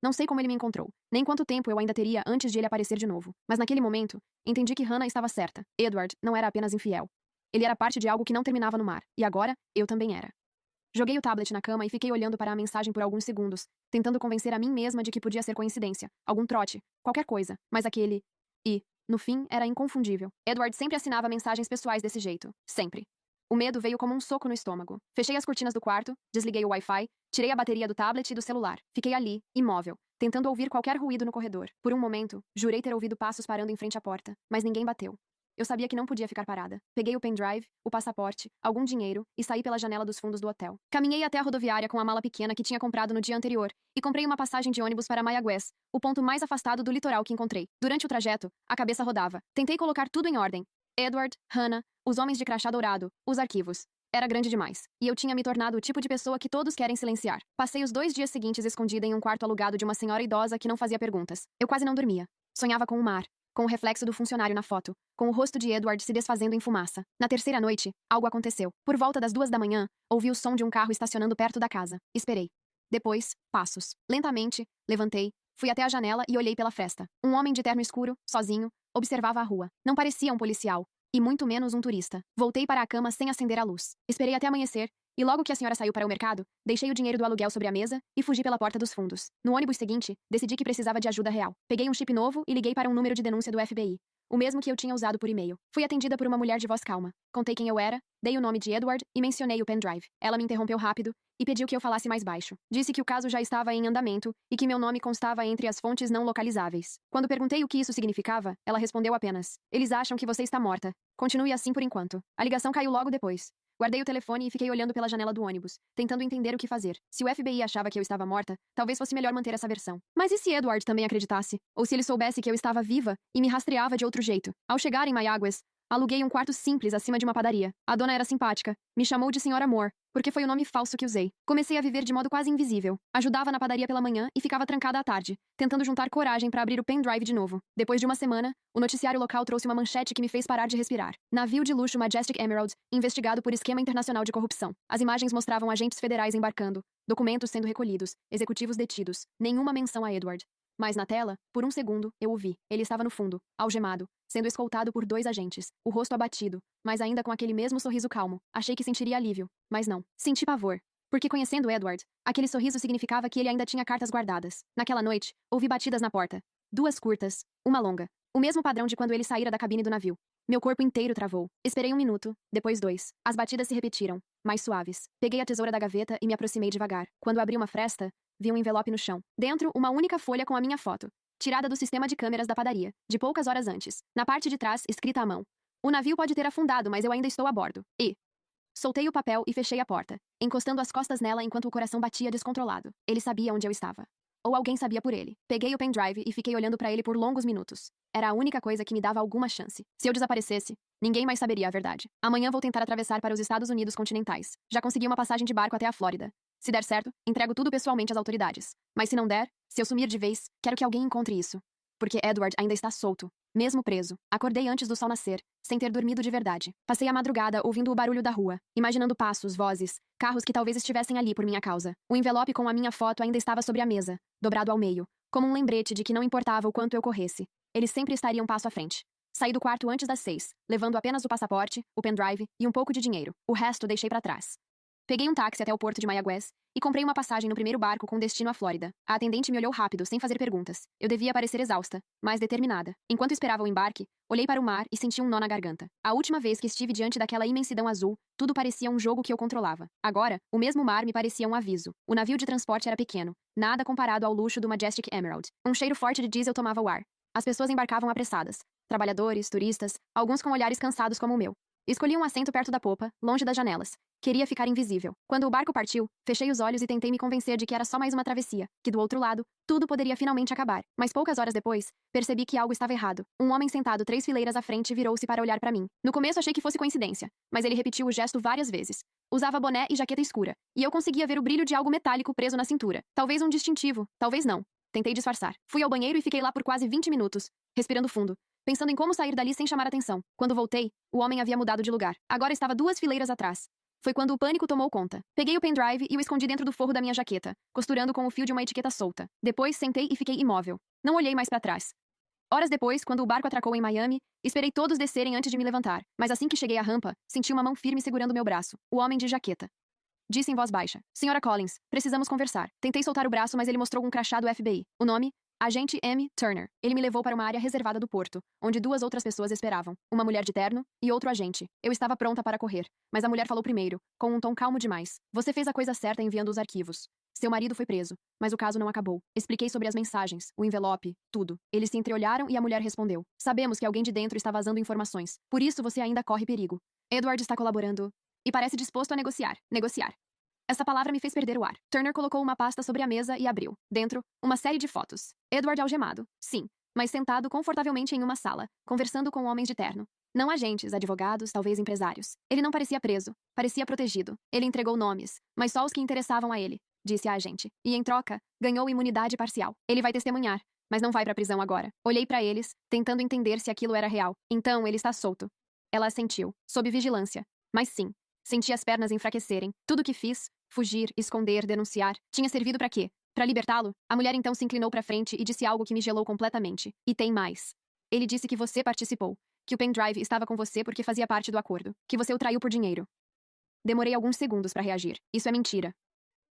Não sei como ele me encontrou, nem quanto tempo eu ainda teria antes de ele aparecer de novo. Mas naquele momento, entendi que Hannah estava certa. Edward não era apenas infiel. Ele era parte de algo que não terminava no mar. E agora, eu também era. Joguei o tablet na cama e fiquei olhando para a mensagem por alguns segundos, tentando convencer a mim mesma de que podia ser coincidência, algum trote, qualquer coisa. Mas aquele... E, no fim, era inconfundível. Edward sempre assinava mensagens pessoais desse jeito. Sempre. O medo veio como um soco no estômago. Fechei as cortinas do quarto, desliguei o Wi-Fi, tirei a bateria do tablet e do celular. Fiquei ali, imóvel, tentando ouvir qualquer ruído no corredor. Por um momento, jurei ter ouvido passos parando em frente à porta, mas ninguém bateu. Eu sabia que não podia ficar parada. Peguei o pendrive, o passaporte, algum dinheiro e saí pela janela dos fundos do hotel. Caminhei até a rodoviária com a mala pequena que tinha comprado no dia anterior e comprei uma passagem de ônibus para Mayagüez, o ponto mais afastado do litoral que encontrei. Durante o trajeto, a cabeça rodava. Tentei colocar tudo em ordem. Edward, Hannah, os homens de crachá dourado, os arquivos. Era grande demais. E eu tinha me tornado o tipo de pessoa que todos querem silenciar. Passei os 2 dias seguintes escondida em um quarto alugado de uma senhora idosa que não fazia perguntas. Eu quase não dormia. Sonhava com o mar, com o reflexo do funcionário na foto, com o rosto de Edward se desfazendo em fumaça. Na terceira noite, algo aconteceu. Por volta das 2 da manhã, ouvi o som de um carro estacionando perto da casa. Esperei. Depois, passos. Lentamente, levantei, fui até a janela e olhei pela fresta. Um homem de terno escuro, sozinho, observava a rua. Não parecia um policial, e muito menos um turista. Voltei para a cama sem acender a luz. Esperei até amanhecer, e logo que a senhora saiu para o mercado, deixei o dinheiro do aluguel sobre a mesa e fugi pela porta dos fundos. No ônibus seguinte, decidi que precisava de ajuda real. Peguei um chip novo e liguei para um número de denúncia do FBI. O mesmo que eu tinha usado por e-mail. Fui atendida por uma mulher de voz calma. Contei quem eu era, dei o nome de Edward e mencionei o pendrive. Ela me interrompeu rápido e pediu que eu falasse mais baixo. Disse que o caso já estava em andamento e que meu nome constava entre as fontes não localizáveis. Quando perguntei o que isso significava, ela respondeu apenas: "Eles acham que você está morta. Continue assim por enquanto." A ligação caiu logo depois. Guardei o telefone e fiquei olhando pela janela do ônibus, tentando entender o que fazer. Se o FBI achava que eu estava morta, talvez fosse melhor manter essa versão. Mas e se Edward também acreditasse? Ou se ele soubesse que eu estava viva e me rastreava de outro jeito? Ao chegar em Mayagüez, aluguei um quarto simples acima de uma padaria. A dona era simpática. Me chamou de Senhora Moore, porque foi o nome falso que usei. Comecei a viver de modo quase invisível. Ajudava na padaria pela manhã e ficava trancada à tarde, tentando juntar coragem para abrir o pendrive de novo. Depois de uma semana, o noticiário local trouxe uma manchete que me fez parar de respirar. Navio de luxo Majestic Emerald, investigado por esquema internacional de corrupção. As imagens mostravam agentes federais embarcando, documentos sendo recolhidos, executivos detidos. Nenhuma menção a Edward. Mas na tela, por um segundo, eu o vi. Ele estava no fundo, algemado, sendo escoltado por 2 agentes, o rosto abatido, mas ainda com aquele mesmo sorriso calmo. Achei que sentiria alívio, mas não. Senti pavor. Porque conhecendo Edward, aquele sorriso significava que ele ainda tinha cartas guardadas. Naquela noite, ouvi batidas na porta. 2 curtas, uma longa. O mesmo padrão de quando ele saíra da cabine do navio. Meu corpo inteiro travou. Esperei 1 minuto, depois 2. As batidas se repetiram, mais suaves. Peguei a tesoura da gaveta e me aproximei devagar. Quando abri uma fresta, vi um envelope no chão. Dentro, uma única folha com a minha foto, tirada do sistema de câmeras da padaria, de poucas horas antes. Na parte de trás, escrita à mão: "O navio pode ter afundado, mas eu ainda estou a bordo." E soltei o papel e fechei a porta, encostando as costas nela enquanto o coração batia descontrolado. Ele sabia onde eu estava. Ou alguém sabia por ele. Peguei o pendrive e fiquei olhando para ele por longos minutos. Era a única coisa que me dava alguma chance. Se eu desaparecesse, ninguém mais saberia a verdade. Amanhã vou tentar atravessar para os Estados Unidos continentais. Já consegui uma passagem de barco até a Flórida. Se der certo, entrego tudo pessoalmente às autoridades. Mas se não der, se eu sumir de vez, quero que alguém encontre isso. Porque Edward ainda está solto, mesmo preso. Acordei antes do sol nascer, sem ter dormido de verdade. Passei a madrugada ouvindo o barulho da rua, imaginando passos, vozes, carros que talvez estivessem ali por minha causa. O envelope com a minha foto ainda estava sobre a mesa, dobrado ao meio, como um lembrete de que não importava o quanto eu corresse, eles sempre estariam um passo à frente. Saí do quarto antes das 6, levando apenas o passaporte, o pendrive e um pouco de dinheiro. O resto deixei para trás. Peguei um táxi até o porto de Mayagüez e comprei uma passagem no primeiro barco com destino à Flórida. A atendente me olhou rápido, sem fazer perguntas. Eu devia parecer exausta, mas determinada. Enquanto esperava o embarque, olhei para o mar e senti um nó na garganta. A última vez que estive diante daquela imensidão azul, tudo parecia um jogo que eu controlava. Agora, o mesmo mar me parecia um aviso. O navio de transporte era pequeno, nada comparado ao luxo do Majestic Emerald. Um cheiro forte de diesel tomava o ar. As pessoas embarcavam apressadas. Trabalhadores, turistas, alguns com olhares cansados como o meu. Escolhi um assento perto da popa, longe das janelas. Queria ficar invisível. Quando o barco partiu, fechei os olhos e tentei me convencer de que era só mais uma travessia, que do outro lado, tudo poderia finalmente acabar. Mas poucas horas depois, percebi que algo estava errado. Um homem sentado 3 fileiras à frente virou-se para olhar para mim. No começo achei que fosse coincidência, mas ele repetiu o gesto várias vezes. Usava boné e jaqueta escura, e eu conseguia ver o brilho de algo metálico preso na cintura. Talvez um distintivo, talvez não. Tentei disfarçar. Fui ao banheiro e fiquei lá por quase 20 minutos, respirando fundo, pensando em como sair dali sem chamar atenção. Quando voltei, o homem havia mudado de lugar. Agora estava 2 fileiras atrás. Foi quando o pânico tomou conta. Peguei o pendrive e o escondi dentro do forro da minha jaqueta, costurando com o fio de uma etiqueta solta. Depois sentei e fiquei imóvel. Não olhei mais para trás. Horas depois, quando o barco atracou em Miami, esperei todos descerem antes de me levantar, mas assim que cheguei à rampa, senti uma mão firme segurando meu braço. O homem de jaqueta. Disse em voz baixa: Senhora Collins, precisamos conversar. Tentei soltar o braço, mas ele mostrou um crachá do FBI. O nome? Agente M. Turner. Ele me levou para uma área reservada do porto, onde 2 outras pessoas esperavam. Uma mulher de terno e outro agente. Eu estava pronta para correr, mas a mulher falou primeiro, com um tom calmo demais. Você fez a coisa certa enviando os arquivos. Seu marido foi preso, mas o caso não acabou. Expliquei sobre as mensagens, o envelope, tudo. Eles se entreolharam e a mulher respondeu: Sabemos que alguém de dentro está vazando informações. Por isso você ainda corre perigo. Edward está colaborando e parece disposto a negociar. Negociar. Essa palavra me fez perder o ar. Turner colocou uma pasta sobre a mesa e abriu, dentro, uma série de fotos. Edward algemado, sim, mas sentado confortavelmente em uma sala, conversando com homens de terno. Não agentes, advogados, talvez empresários. Ele não parecia preso, parecia protegido. Ele entregou nomes, mas só os que interessavam a ele, disse a agente. E em troca, ganhou imunidade parcial. Ele vai testemunhar, mas não vai pra prisão agora. Olhei pra eles, tentando entender se aquilo era real. Então, ele está solto. Ela assentiu, sob vigilância. Mas sim, senti as pernas enfraquecerem. Tudo o que fiz, fugir, esconder, denunciar, tinha servido para quê? Para libertá-lo? A mulher então se inclinou para frente e disse algo que me gelou completamente. E tem mais. Ele disse que você participou, que o pendrive estava com você porque fazia parte do acordo, que você o traiu por dinheiro. Demorei alguns segundos para reagir. Isso é mentira.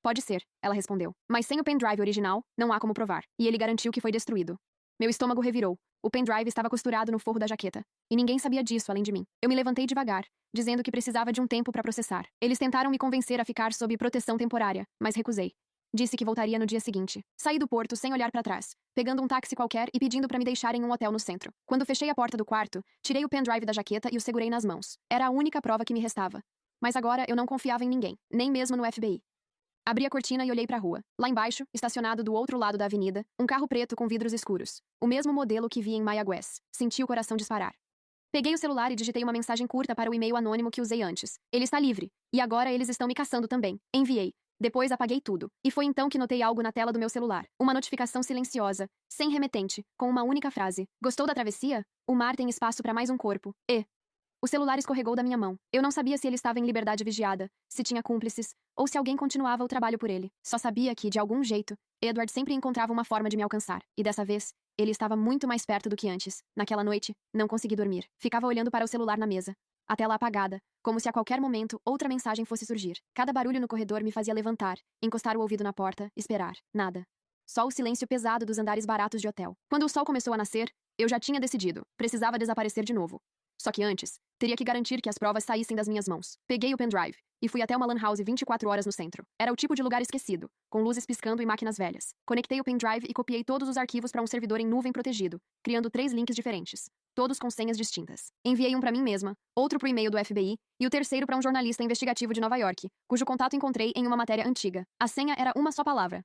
Pode ser, ela respondeu. Mas sem o pendrive original, não há como provar. E ele garantiu que foi destruído. Meu estômago revirou. O pendrive estava costurado no forro da jaqueta. E ninguém sabia disso além de mim. Eu me levantei devagar, dizendo que precisava de um tempo para processar. Eles tentaram me convencer a ficar sob proteção temporária, mas recusei. Disse que voltaria no dia seguinte. Saí do porto sem olhar para trás, pegando um táxi qualquer e pedindo para me deixar em um hotel no centro. Quando fechei a porta do quarto, tirei o pendrive da jaqueta e o segurei nas mãos. Era a única prova que me restava. Mas agora eu não confiava em ninguém, nem mesmo no FBI. Abri a cortina e olhei para a rua. Lá embaixo, estacionado do outro lado da avenida, um carro preto com vidros escuros. O mesmo modelo que vi em Mayagüez. Senti o coração disparar. Peguei o celular e digitei uma mensagem curta para o e-mail anônimo que usei antes. Ele está livre. E agora eles estão me caçando também. Enviei. Depois apaguei tudo. E foi então que notei algo na tela do meu celular. Uma notificação silenciosa, sem remetente, com uma única frase. Gostou da travessia? O mar tem espaço para mais um corpo. E... O celular escorregou da minha mão. Eu não sabia se ele estava em liberdade vigiada, se tinha cúmplices, ou se alguém continuava o trabalho por ele. Só sabia que, de algum jeito, Edward sempre encontrava uma forma de me alcançar. E dessa vez, ele estava muito mais perto do que antes. Naquela noite, não consegui dormir. Ficava olhando para o celular na mesa, a tela apagada, como se a qualquer momento outra mensagem fosse surgir. Cada barulho no corredor me fazia levantar, encostar o ouvido na porta, esperar. Nada. Só o silêncio pesado dos andares baratos de hotel. Quando o sol começou a nascer, eu já tinha decidido. Precisava desaparecer de novo. Só que antes, teria que garantir que as provas saíssem das minhas mãos. Peguei o pendrive e fui até uma lan house 24 horas no centro. Era o tipo de lugar esquecido, com luzes piscando e máquinas velhas. Conectei o pendrive e copiei todos os arquivos para um servidor em nuvem protegido, criando 3 links diferentes, todos com senhas distintas. Enviei um para mim mesma, outro pro e-mail do FBI e o terceiro para um jornalista investigativo de Nova York, cujo contato encontrei em uma matéria antiga. A senha era uma só palavra: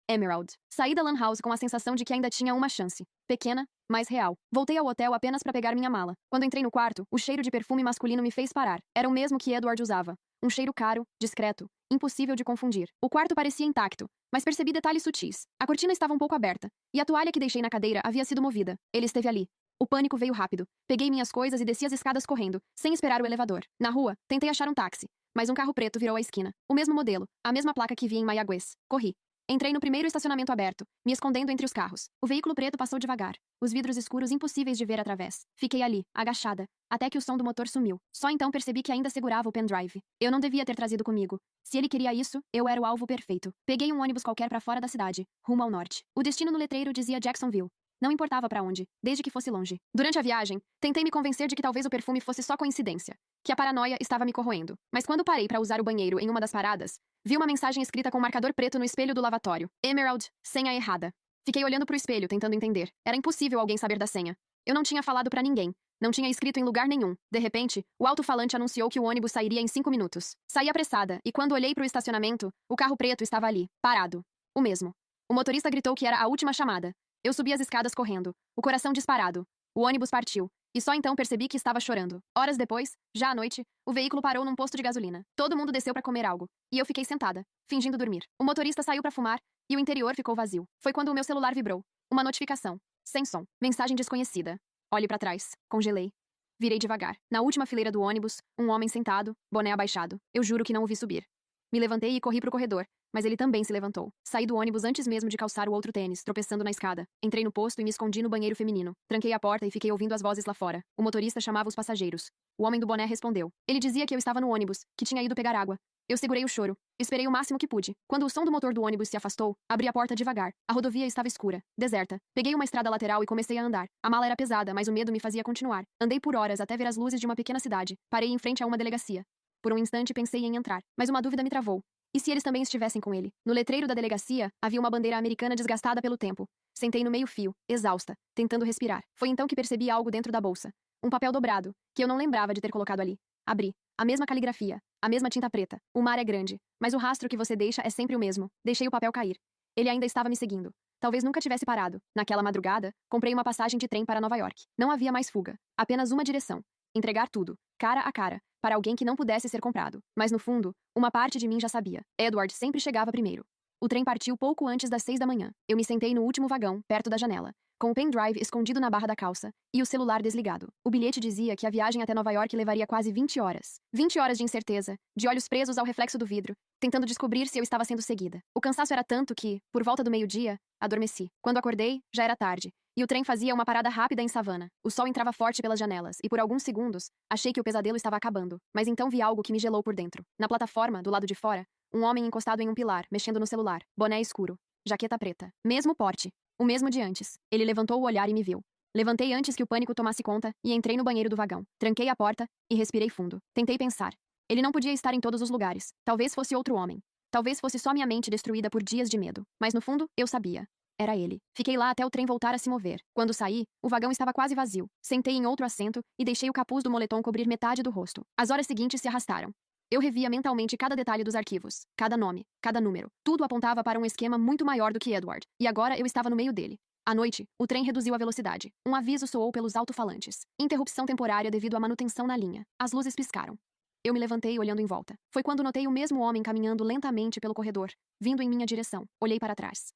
Emerald. Saí da lan house com a sensação de que ainda tinha uma chance. Pequena, mas real. Voltei ao hotel apenas para pegar minha mala. Quando entrei no quarto, o cheiro de perfume masculino me fez parar. Era o mesmo que Edward usava. Um cheiro caro, discreto, impossível de confundir. O quarto parecia intacto, mas percebi detalhes sutis. A cortina estava um pouco aberta, e a toalha que deixei na cadeira havia sido movida. Ele esteve ali. O pânico veio rápido. Peguei minhas coisas e desci as escadas correndo, sem esperar o elevador. Na rua, tentei achar um táxi, mas um carro preto virou a esquina. O mesmo modelo, a mesma placa que vi em Mayagüez. Corri. Entrei no primeiro estacionamento aberto, me escondendo entre os carros. O veículo preto passou devagar, os vidros escuros impossíveis de ver através. Fiquei ali, agachada, até que o som do motor sumiu. Só então percebi que ainda segurava o pendrive. Eu não devia ter trazido comigo. Se ele queria isso, eu era o alvo perfeito. Peguei um ônibus qualquer para fora da cidade, rumo ao norte. O destino no letreiro dizia Jacksonville. Não importava para onde, desde que fosse longe. Durante a viagem, tentei me convencer de que talvez o perfume fosse só coincidência, que a paranoia estava me corroendo. Mas quando parei para usar o banheiro em uma das paradas, vi uma mensagem escrita com marcador preto no espelho do lavatório. Emerald, senha errada. Fiquei olhando pro espelho, tentando entender. Era impossível alguém saber da senha. Eu não tinha falado para ninguém. Não tinha escrito em lugar nenhum. De repente, o alto-falante anunciou que o ônibus sairia em 5 minutos. Saí apressada, e quando olhei pro estacionamento, o carro preto estava ali, parado. O mesmo. O motorista gritou que era a última chamada. Eu subi as escadas correndo, o coração disparado. O ônibus partiu, e só então percebi que estava chorando. Horas depois, já à noite, o veículo parou num posto de gasolina. Todo mundo desceu para comer algo, e eu fiquei sentada, fingindo dormir. O motorista saiu para fumar, e o interior ficou vazio. Foi quando o meu celular vibrou. Uma notificação. Sem som. Mensagem desconhecida. Olhe para trás. Congelei. Virei devagar. Na última fileira do ônibus, um homem sentado, boné abaixado. Eu juro que não o vi subir. Me levantei e corri pro corredor, mas ele também se levantou. Saí do ônibus antes mesmo de calçar o outro tênis, tropeçando na escada. Entrei no posto e me escondi no banheiro feminino. Tranquei a porta e fiquei ouvindo as vozes lá fora. O motorista chamava os passageiros. O homem do boné respondeu. Ele dizia que eu estava no ônibus, que tinha ido pegar água. Eu segurei o choro. Esperei o máximo que pude. Quando o som do motor do ônibus se afastou, abri a porta devagar. A rodovia estava escura, deserta. Peguei uma estrada lateral e comecei a andar. A mala era pesada, mas o medo me fazia continuar. Andei por horas até ver as luzes de uma pequena cidade. Parei em frente a uma delegacia. Por um instante pensei em entrar, mas uma dúvida me travou. E se eles também estivessem com ele? No letreiro da delegacia, havia uma bandeira americana desgastada pelo tempo. Sentei no meio-fio, exausta, tentando respirar. Foi então que percebi algo dentro da bolsa. Um papel dobrado, que eu não lembrava de ter colocado ali. Abri. A mesma caligrafia, a mesma tinta preta. O mar é grande, mas o rastro que você deixa é sempre o mesmo. Deixei o papel cair. Ele ainda estava me seguindo. Talvez nunca tivesse parado. Naquela madrugada, comprei uma passagem de trem para Nova York. Não havia mais fuga. Apenas uma direção. Entregar tudo, cara a cara, para alguém que não pudesse ser comprado. Mas no fundo, uma parte de mim já sabia. Edward sempre chegava primeiro. O trem partiu pouco antes das 6 da manhã. Eu me sentei no último vagão, perto da janela, com o pendrive escondido na barra da calça e o celular desligado. O bilhete dizia que a viagem até Nova York levaria quase 20 horas. 20 horas de incerteza, de olhos presos ao reflexo do vidro, tentando descobrir se eu estava sendo seguida. O cansaço era tanto que, por volta do meio-dia, adormeci. Quando acordei, já era tarde. E o trem fazia uma parada rápida em Savannah. O sol entrava forte pelas janelas, e por alguns segundos, achei que o pesadelo estava acabando. Mas então vi algo que me gelou por dentro. Na plataforma, do lado de fora, um homem encostado em um pilar, mexendo no celular. Boné escuro. Jaqueta preta. Mesmo porte. O mesmo de antes. Ele levantou o olhar e me viu. Levantei antes que o pânico tomasse conta, e entrei no banheiro do vagão. Tranquei a porta, e respirei fundo. Tentei pensar. Ele não podia estar em todos os lugares. Talvez fosse outro homem. Talvez fosse só minha mente destruída por dias de medo. Mas no fundo, eu sabia. Era ele. Fiquei lá até o trem voltar a se mover. Quando saí, o vagão estava quase vazio. Sentei em outro assento e deixei o capuz do moletom cobrir metade do rosto. As horas seguintes se arrastaram. Eu revia mentalmente cada detalhe dos arquivos, cada nome, cada número. Tudo apontava para um esquema muito maior do que Edward. E agora eu estava no meio dele. À noite, o trem reduziu a velocidade. Um aviso soou pelos alto-falantes. Interrupção temporária devido à manutenção na linha. As luzes piscaram. Eu me levantei olhando em volta. Foi quando notei o mesmo homem caminhando lentamente pelo corredor, vindo em minha direção. Olhei para trás.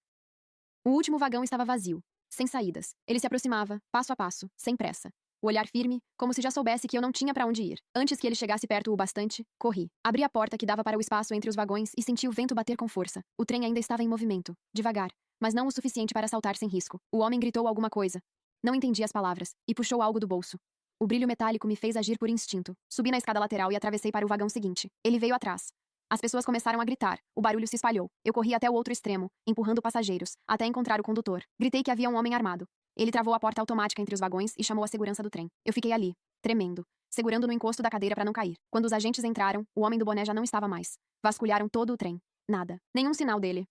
O último vagão estava vazio, sem saídas. Ele se aproximava, passo a passo, sem pressa. O olhar firme, como se já soubesse que eu não tinha para onde ir. Antes que ele chegasse perto o bastante, corri. Abri a porta que dava para o espaço entre os vagões e senti o vento bater com força. O trem ainda estava em movimento, devagar, mas não o suficiente para saltar sem risco. O homem gritou alguma coisa. Não entendi as palavras, e puxou algo do bolso. O brilho metálico me fez agir por instinto. Subi na escada lateral e atravessei para o vagão seguinte. Ele veio atrás. As pessoas começaram a gritar. O barulho se espalhou. Eu corri até o outro extremo, empurrando passageiros, até encontrar o condutor. Gritei que havia um homem armado. Ele travou a porta automática entre os vagões e chamou a segurança do trem. Eu fiquei ali, tremendo, segurando no encosto da cadeira para não cair. Quando os agentes entraram, o homem do boné já não estava mais. Vasculharam todo o trem. Nada. Nenhum sinal dele.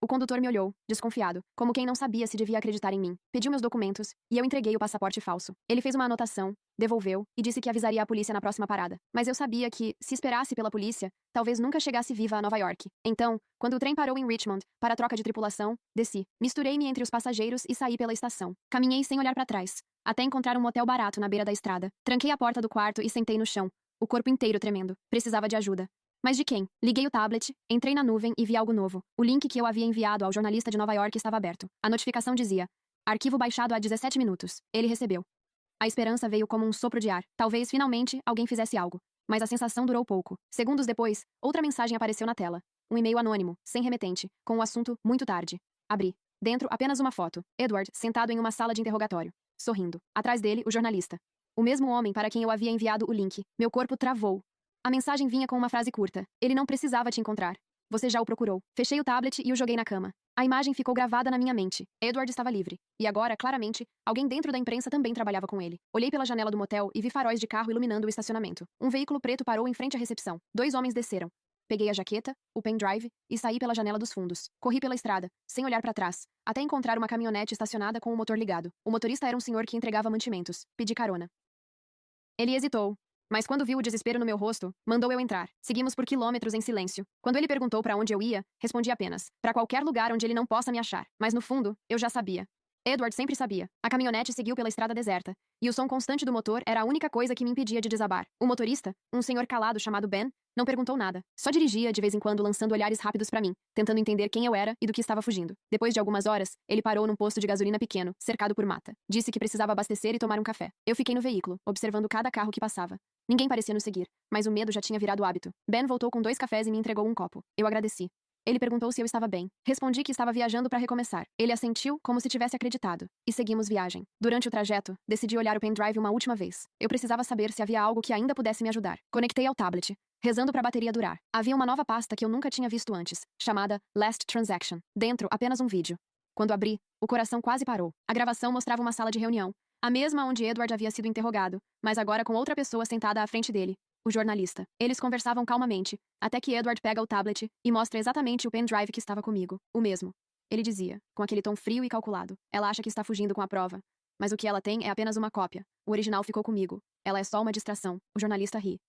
O condutor me olhou, desconfiado, como quem não sabia se devia acreditar em mim. Pediu meus documentos, e eu entreguei o passaporte falso. Ele fez uma anotação, devolveu, e disse que avisaria a polícia na próxima parada. Mas eu sabia que, se esperasse pela polícia, talvez nunca chegasse viva a Nova York. Então, quando o trem parou em Richmond, para a troca de tripulação, desci. Misturei-me entre os passageiros e saí pela estação. Caminhei sem olhar para trás, até encontrar um motel barato na beira da estrada. Tranquei a porta do quarto e sentei no chão, o corpo inteiro tremendo. Precisava de ajuda. Mas de quem? Liguei o tablet, entrei na nuvem e vi algo novo. O link que eu havia enviado ao jornalista de Nova York estava aberto. A notificação dizia: arquivo baixado há 17 minutos. Ele recebeu. A esperança veio como um sopro de ar. Talvez, finalmente, alguém fizesse algo. Mas a sensação durou pouco. Segundos depois, outra mensagem apareceu na tela. um e-mail anônimo, sem remetente, com o assunto muito tarde. Abri. Dentro, apenas uma foto. Edward, sentado em uma sala de interrogatório. Sorrindo. Atrás dele, o jornalista. O mesmo homem para quem eu havia enviado o link. Meu corpo travou. A mensagem vinha com uma frase curta. Ele não precisava te encontrar. Você já o procurou. Fechei o tablet e o joguei na cama. A imagem ficou gravada na minha mente. Edward estava livre. E agora, claramente, alguém dentro da imprensa também trabalhava com ele. Olhei pela janela do motel e vi faróis de carro iluminando o estacionamento. Um veículo preto parou em frente à recepção. 2 homens desceram. Peguei a jaqueta, o pendrive e saí pela janela dos fundos. Corri pela estrada, sem olhar para trás, até encontrar uma caminhonete estacionada com o motor ligado. O motorista era um senhor que entregava mantimentos. Pedi carona. Ele hesitou, mas quando viu o desespero no meu rosto, mandou eu entrar. Seguimos por quilômetros em silêncio. Quando ele perguntou para onde eu ia, respondi apenas: para qualquer lugar onde ele não possa me achar. Mas no fundo, eu já sabia. Edward sempre sabia. A caminhonete seguiu pela estrada deserta, e o som constante do motor era a única coisa que me impedia de desabar. O motorista, um senhor calado chamado Ben, não perguntou nada. Só dirigia de vez em quando lançando olhares rápidos para mim, tentando entender quem eu era e do que estava fugindo. Depois de algumas horas, ele parou num posto de gasolina pequeno, cercado por mata. Disse que precisava abastecer e tomar um café. Eu fiquei no veículo, observando cada carro que passava. Ninguém parecia nos seguir, mas o medo já tinha virado hábito. Ben voltou com 2 cafés e me entregou um copo. Eu agradeci. Ele perguntou se eu estava bem. Respondi que estava viajando para recomeçar. Ele assentiu como se tivesse acreditado. E seguimos viagem. Durante o trajeto, decidi olhar o pendrive uma última vez. Eu precisava saber se havia algo que ainda pudesse me ajudar. Conectei ao tablet, rezando para a bateria durar. Havia uma nova pasta que eu nunca tinha visto antes, chamada Last Transaction. Dentro, apenas um vídeo. Quando abri, o coração quase parou. A gravação mostrava uma sala de reunião, a mesma onde Edward havia sido interrogado, mas agora com outra pessoa sentada à frente dele. O jornalista. Eles conversavam calmamente, até que Edward pega o tablet e mostra exatamente o pendrive que estava comigo. O mesmo. Ele dizia, com aquele tom frio e calculado. Ela acha que está fugindo com a prova. Mas o que ela tem é apenas uma cópia. O original ficou comigo. Ela é só uma distração. O jornalista ri.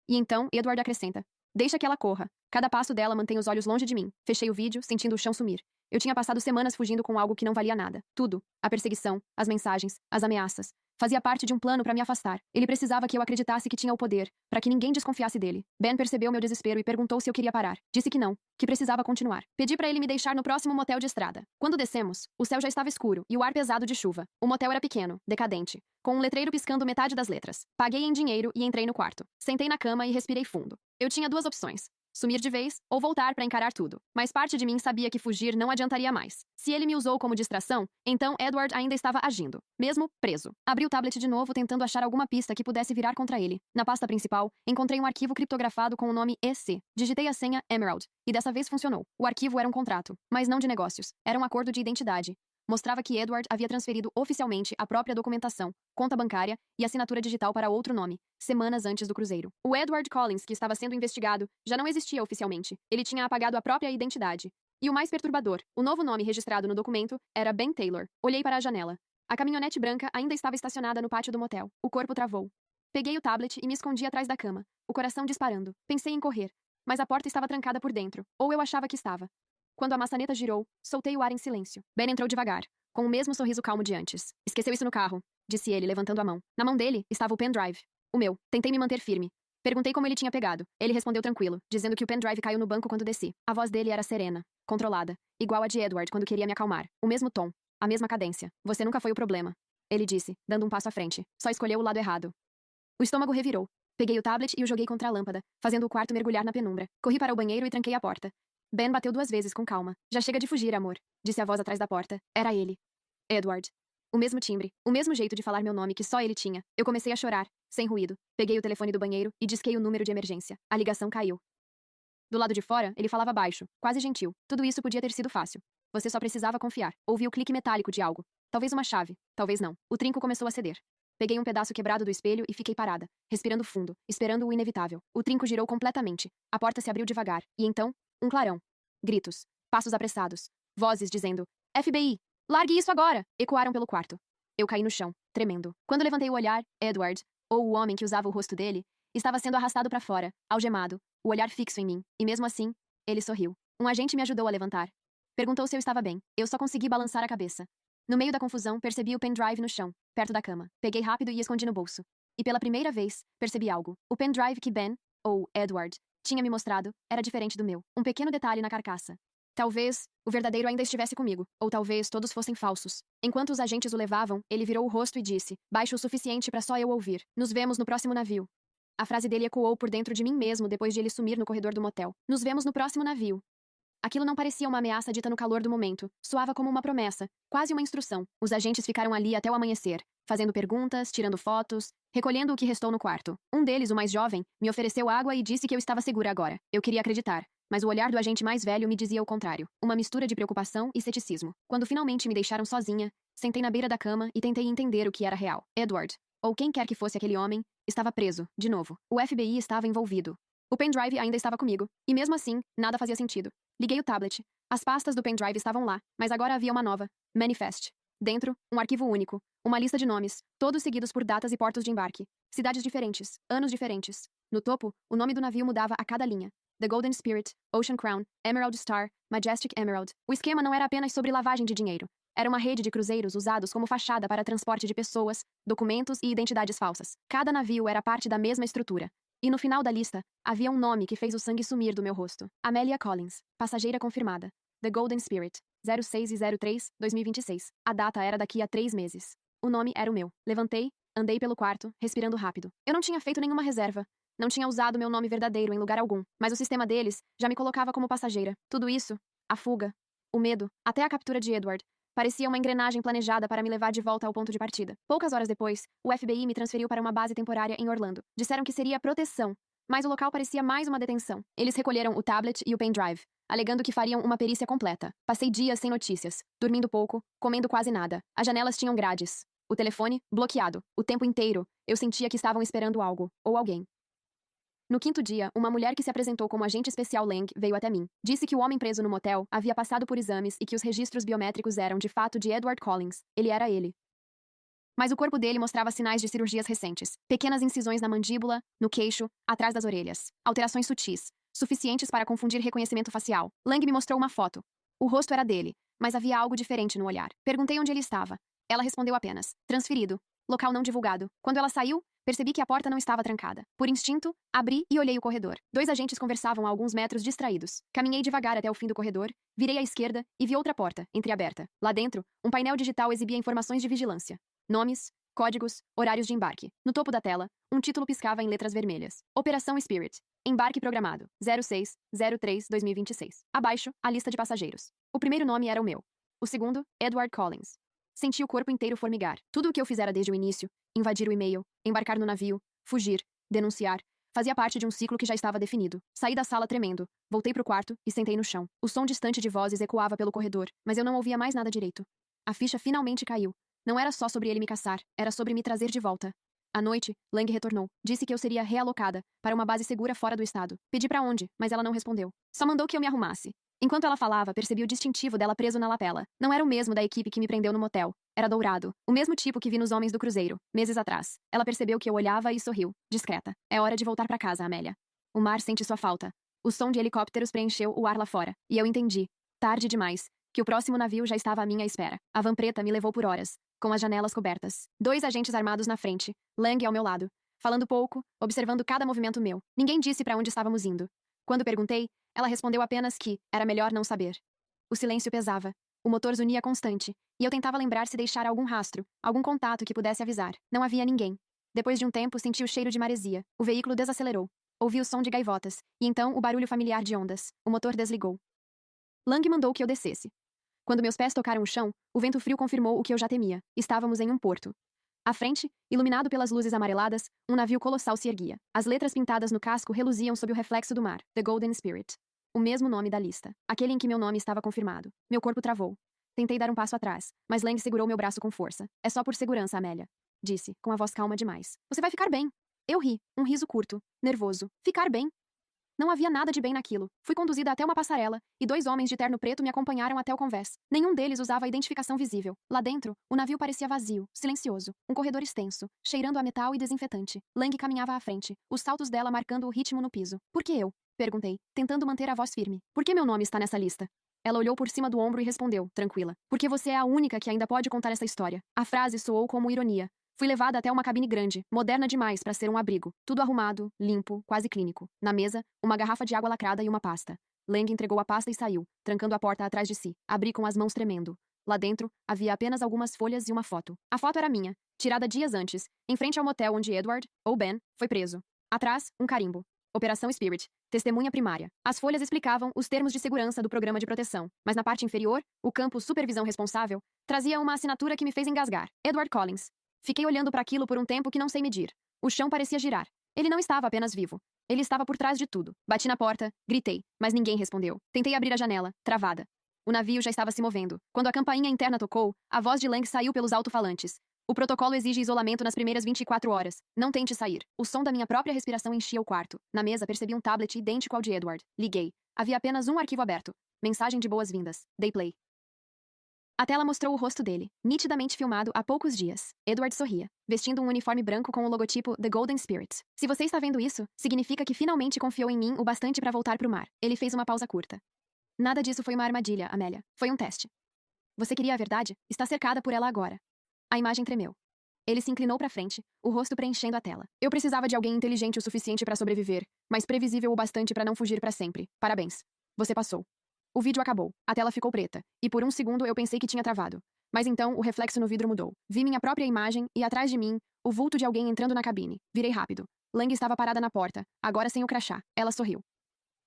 E então, Edward acrescenta. Deixa que ela corra. Cada passo dela mantém os olhos longe de mim. Fechei o vídeo, sentindo o chão sumir. Eu tinha passado semanas fugindo com algo que não valia nada. Tudo. A perseguição, as mensagens, as ameaças. Fazia parte de um plano para me afastar. Ele precisava que eu acreditasse que tinha o poder, para que ninguém desconfiasse dele. Ben percebeu meu desespero e perguntou se eu queria parar. Disse que não, que precisava continuar. Pedi para ele me deixar no próximo motel de estrada. Quando descemos, o céu já estava escuro e o ar pesado de chuva. O motel era pequeno, decadente, com um letreiro piscando metade das letras. Paguei em dinheiro e entrei no quarto. Sentei na cama e respirei fundo. Eu tinha 2 opções. Sumir de vez ou voltar para encarar tudo. Mas parte de mim sabia que fugir não adiantaria mais. Se ele me usou como distração, então Edward ainda estava agindo, mesmo preso. Abri o tablet de novo tentando achar alguma pista que pudesse virar contra ele. Na pasta principal, encontrei um arquivo criptografado com o nome EC. Digitei a senha Emerald, e dessa vez funcionou. O arquivo era um contrato, mas não de negócios. Era um acordo de identidade. Mostrava que Edward havia transferido oficialmente a própria documentação, conta bancária e assinatura digital para outro nome, semanas antes do cruzeiro. O Edward Collins, que estava sendo investigado, já não existia oficialmente. Ele tinha apagado a própria identidade. E o mais perturbador, o novo nome registrado no documento era Ben Taylor. Olhei para a janela. A caminhonete branca ainda estava estacionada no pátio do motel. O corpo travou. Peguei o tablet e me escondi atrás da cama, o coração disparando. Pensei em correr, mas a porta estava trancada por dentro, ou eu achava que estava. Quando a maçaneta girou, soltei o ar em silêncio. Ben entrou devagar, com o mesmo sorriso calmo de antes. Esqueceu isso no carro, disse ele, levantando a mão. Na mão dele estava o pendrive. O meu. Tentei me manter firme. Perguntei como ele tinha pegado. Ele respondeu tranquilo, dizendo que o pendrive caiu no banco quando desci. A voz dele era serena, controlada, igual a de Edward quando queria me acalmar. O mesmo tom, a mesma cadência. Você nunca foi o problema, ele disse, dando um passo à frente. Só escolheu o lado errado. O estômago revirou. Peguei o tablet e o joguei contra a lâmpada, fazendo o quarto mergulhar na penumbra. Corri para o banheiro e tranquei a porta. Ben bateu 2 vezes com calma. Já chega de fugir, amor, disse a voz atrás da porta. Era ele. Edward. O mesmo timbre, o mesmo jeito de falar meu nome que só ele tinha. Eu comecei a chorar, sem ruído. Peguei o telefone do banheiro e disquei o número de emergência. A ligação caiu. Do lado de fora, ele falava baixo, quase gentil. Tudo isso podia ter sido fácil. Você só precisava confiar. Ouvi o clique metálico de algo. Talvez uma chave, talvez não. O trinco começou a ceder. Peguei um pedaço quebrado do espelho e fiquei parada, respirando fundo, esperando o inevitável. O trinco girou completamente. A porta se abriu devagar. E então, um clarão. Gritos. Passos apressados. Vozes dizendo: FBI! Largue isso agora! Ecoaram pelo quarto. Eu caí no chão, tremendo. Quando levantei o olhar, Edward, ou o homem que usava o rosto dele, estava sendo arrastado para fora, algemado, o olhar fixo em mim, e mesmo assim, ele sorriu. Um agente me ajudou a levantar. Perguntou se eu estava bem. Eu só consegui balançar a cabeça. No meio da confusão, percebi o pendrive no chão, perto da cama. Peguei rápido e escondi no bolso. E pela primeira vez, percebi algo. O pendrive que Ben, ou Edward, tinha me mostrado era diferente do meu. Um pequeno detalhe na carcaça. Talvez o verdadeiro ainda estivesse comigo, ou talvez todos fossem falsos. Enquanto os agentes o levavam, ele virou o rosto e disse, baixo o suficiente para só eu ouvir: Nos vemos no próximo navio. A frase dele ecoou por dentro de mim mesmo depois de ele sumir no corredor do motel. Nos vemos no próximo navio. Aquilo não parecia uma ameaça dita no calor do momento. Soava como uma promessa, quase uma instrução. Os agentes ficaram ali até o amanhecer, fazendo perguntas, tirando fotos, recolhendo o que restou no quarto. Um deles, o mais jovem, me ofereceu água e disse que eu estava segura agora. Eu queria acreditar, mas o olhar do agente mais velho me dizia o contrário. Uma mistura de preocupação e ceticismo. Quando finalmente me deixaram sozinha, sentei na beira da cama e tentei entender o que era real. Edward, ou quem quer que fosse aquele homem, estava preso, de novo. O FBI estava envolvido. O pendrive ainda estava comigo, e mesmo assim, nada fazia sentido. Liguei o tablet. As pastas do pendrive estavam lá, mas agora havia uma nova. Manifest. Dentro, um arquivo único. Uma lista de nomes, todos seguidos por datas e portos de embarque. Cidades diferentes, anos diferentes. No topo, o nome do navio mudava a cada linha. The Golden Spirit, Ocean Crown, Emerald Star, Majestic Emerald. O esquema não era apenas sobre lavagem de dinheiro. Era uma rede de cruzeiros usados como fachada para transporte de pessoas, documentos e identidades falsas. Cada navio era parte da mesma estrutura. E no final da lista, havia um nome que fez o sangue sumir do meu rosto. Amelia Collins, passageira confirmada. The Golden Spirit, 06 e 03, 2026. A data era daqui a 3 meses. O nome era o meu. Levantei, andei pelo quarto, respirando rápido. Eu não tinha feito nenhuma reserva. Não tinha usado meu nome verdadeiro em lugar algum, mas o sistema deles já me colocava como passageira. Tudo isso, a fuga, o medo, até a captura de Edward, parecia uma engrenagem planejada para me levar de volta ao ponto de partida. Poucas horas depois, o FBI me transferiu para uma base temporária em Orlando. Disseram que seria proteção, mas o local parecia mais uma detenção. Eles recolheram o tablet e o pendrive, alegando que fariam uma perícia completa. Passei dias sem notícias, dormindo pouco, comendo quase nada. As janelas tinham grades. O telefone, bloqueado. O tempo inteiro, eu sentia que estavam esperando algo, ou alguém. No quinto dia, uma mulher que se apresentou como agente especial Lang veio até mim. Disse que o homem preso no motel havia passado por exames e que os registros biométricos eram de fato de Edward Collins. Ele era ele. Mas o corpo dele mostrava sinais de cirurgias recentes. Pequenas incisões na mandíbula, no queixo, atrás das orelhas. Alterações sutis, suficientes para confundir reconhecimento facial. Lang me mostrou uma foto. O rosto era dele, mas havia algo diferente no olhar. Perguntei onde ele estava. Ela respondeu apenas: transferido. Local não divulgado. Quando ela saiu, percebi que a porta não estava trancada. Por instinto, abri e olhei o corredor. 2 agentes conversavam a alguns metros distraídos. Caminhei devagar até o fim do corredor, virei à esquerda e vi outra porta, entreaberta. Lá dentro, um painel digital exibia informações de vigilância. Nomes, códigos, horários de embarque. No topo da tela, um título piscava em letras vermelhas. Operação Spirit. Embarque programado. 06, 03, 2026. Abaixo, a lista de passageiros. O primeiro nome era o meu. O segundo, Edward Collins. Senti o corpo inteiro formigar. Tudo o que eu fizera desde o início, invadir o e-mail, embarcar no navio, fugir, denunciar, fazia parte de um ciclo que já estava definido. Saí da sala tremendo, voltei pro quarto e sentei no chão. O som distante de vozes ecoava pelo corredor, mas eu não ouvia mais nada direito. A ficha finalmente caiu. Não era só sobre ele me caçar, era sobre me trazer de volta. À noite, Lang retornou. Disse que eu seria realocada para uma base segura fora do estado. Pedi pra onde, mas ela não respondeu. Só mandou que eu me arrumasse. Enquanto ela falava, percebi o distintivo dela preso na lapela. Não era o mesmo da equipe que me prendeu no motel. Era dourado. O mesmo tipo que vi nos homens do cruzeiro, meses atrás. Ela percebeu que eu olhava e sorriu, discreta. É hora de voltar pra casa, Amélia. O mar sente sua falta. O som de helicópteros preencheu o ar lá fora. E eu entendi, tarde demais, que o próximo navio já estava à minha espera. A van preta me levou por horas, com as janelas cobertas. 2 agentes armados na frente, Lang ao meu lado. Falando pouco, observando cada movimento meu. Ninguém disse pra onde estávamos indo. Quando perguntei, ela respondeu apenas que era melhor não saber. O silêncio pesava. O motor zunia constante, e eu tentava lembrar se deixara algum rastro, algum contato que pudesse avisar. Não havia ninguém. Depois de um tempo, senti o cheiro de maresia. O veículo desacelerou. Ouvi o som de gaivotas, e então o barulho familiar de ondas. O motor desligou. Lang mandou que eu descesse. Quando meus pés tocaram o chão, o vento frio confirmou o que eu já temia. Estávamos em um porto. À frente, iluminado pelas luzes amareladas, um navio colossal se erguia. As letras pintadas no casco reluziam sob o reflexo do mar. The Golden Spirit. O mesmo nome da lista. Aquele em que meu nome estava confirmado. Meu corpo travou. Tentei dar um passo atrás, mas Lang segurou meu braço com força. É só por segurança, Amélia. Disse, com a voz calma demais. Você vai ficar bem. Eu ri, um riso curto, nervoso. Ficar bem? Não havia nada de bem naquilo. Fui conduzida até uma passarela, e 2 homens de terno preto me acompanharam até o convés. Nenhum deles usava identificação visível. Lá dentro, o navio parecia vazio, silencioso. Um corredor extenso, cheirando a metal e desinfetante. Lang caminhava à frente, os saltos dela marcando o ritmo no piso. Por que eu? Perguntei, tentando manter a voz firme. Por que meu nome está nessa lista? Ela olhou por cima do ombro e respondeu, tranquila. Porque você é a única que ainda pode contar essa história. A frase soou como ironia. Fui levada até uma cabine grande, moderna demais para ser um abrigo. Tudo arrumado, limpo, quase clínico. Na mesa, uma garrafa de água lacrada e uma pasta. Lang entregou a pasta e saiu, trancando a porta atrás de si. Abri com as mãos tremendo. Lá dentro, havia apenas algumas folhas e uma foto. A foto era minha, tirada dias antes, em frente ao motel onde Edward, ou Ben, foi preso. Atrás, um carimbo. Operação Spirit. Testemunha primária. As folhas explicavam os termos de segurança do programa de proteção, mas na parte inferior, o campo Supervisão Responsável trazia uma assinatura que me fez engasgar. Edward Collins. Fiquei olhando para aquilo por um tempo que não sei medir. O chão parecia girar. Ele não estava apenas vivo. Ele estava por trás de tudo. Bati na porta, gritei, mas ninguém respondeu. Tentei abrir a janela, travada. O navio já estava se movendo. Quando a campainha interna tocou, a voz de Lang saiu pelos alto-falantes. O protocolo exige isolamento nas primeiras 24 horas. Não tente sair. O som da minha própria respiração enchia o quarto. Na mesa percebi um tablet idêntico ao de Edward. Liguei. Havia apenas um arquivo aberto. Mensagem de boas-vindas. Dei play. A tela mostrou o rosto dele, nitidamente filmado há poucos dias. Edward sorria, vestindo um uniforme branco com o logotipo The Golden Spirit. Se você está vendo isso, significa que finalmente confiou em mim o bastante para voltar pro mar. Ele fez uma pausa curta. Nada disso foi uma armadilha, Amélia. Foi um teste. Você queria a verdade? Está cercada por ela agora. A imagem tremeu. Ele se inclinou para frente, o rosto preenchendo a tela. Eu precisava de alguém inteligente o suficiente para sobreviver, mas previsível o bastante para não fugir para sempre. Parabéns. Você passou. O vídeo acabou. A tela ficou preta, e por um segundo eu pensei que tinha travado. Mas então o reflexo no vidro mudou. Vi minha própria imagem e atrás de mim, o vulto de alguém entrando na cabine. Virei rápido. Lang estava parada na porta, agora sem o crachá. Ela sorriu.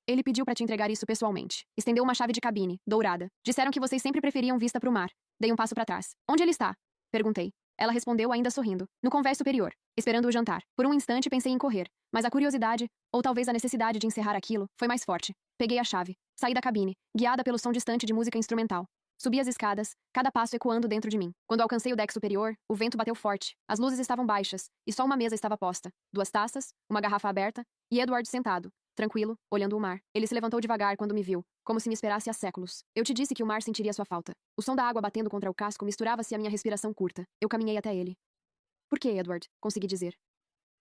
Ele pediu para te entregar isso pessoalmente. Estendeu uma chave de cabine, dourada. Disseram que vocês sempre preferiam vista pro mar. Dei um passo para trás. Onde ele está? Perguntei. Ela respondeu ainda sorrindo. No convés superior, esperando o jantar. Por um instante pensei em correr, mas a curiosidade, ou talvez a necessidade de encerrar aquilo, foi mais forte. Peguei a chave. Saí da cabine, guiada pelo som distante de música instrumental. Subi as escadas, cada passo ecoando dentro de mim. Quando alcancei o deck superior, o vento bateu forte. As luzes estavam baixas, e só uma mesa estava posta. 2 taças, uma garrafa aberta, e Edward sentado, tranquilo, olhando o mar. Ele se levantou devagar quando me viu, como se me esperasse há séculos. Eu te disse que o mar sentiria sua falta. O som da água batendo contra o casco misturava-se à minha respiração curta. Eu caminhei até ele. Por que, Edward? Consegui dizer.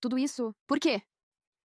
Tudo isso... Por quê?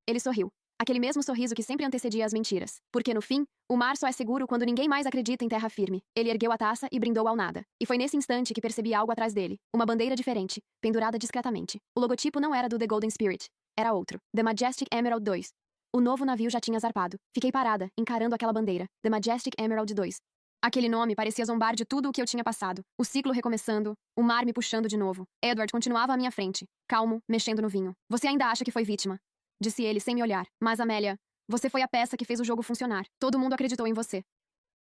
Ele sorriu. Aquele mesmo sorriso que sempre antecedia as mentiras. Porque, no fim, o mar só é seguro quando ninguém mais acredita em terra firme. Ele ergueu a taça e brindou ao nada. E foi nesse instante que percebi algo atrás dele. Uma bandeira diferente, pendurada discretamente. O logotipo não era do The Golden Spirit. Era outro. The Majestic Emerald 2. O novo navio já tinha zarpado. Fiquei parada, encarando aquela bandeira. The Majestic Emerald 2. Aquele nome parecia zombar de tudo o que eu tinha passado. O ciclo recomeçando, o mar me puxando de novo. Edward continuava à minha frente, calmo, mexendo no vinho. Você ainda acha que foi vítima? Disse ele sem me olhar. Mas, Amélia, você foi a peça que fez o jogo funcionar. Todo mundo acreditou em você.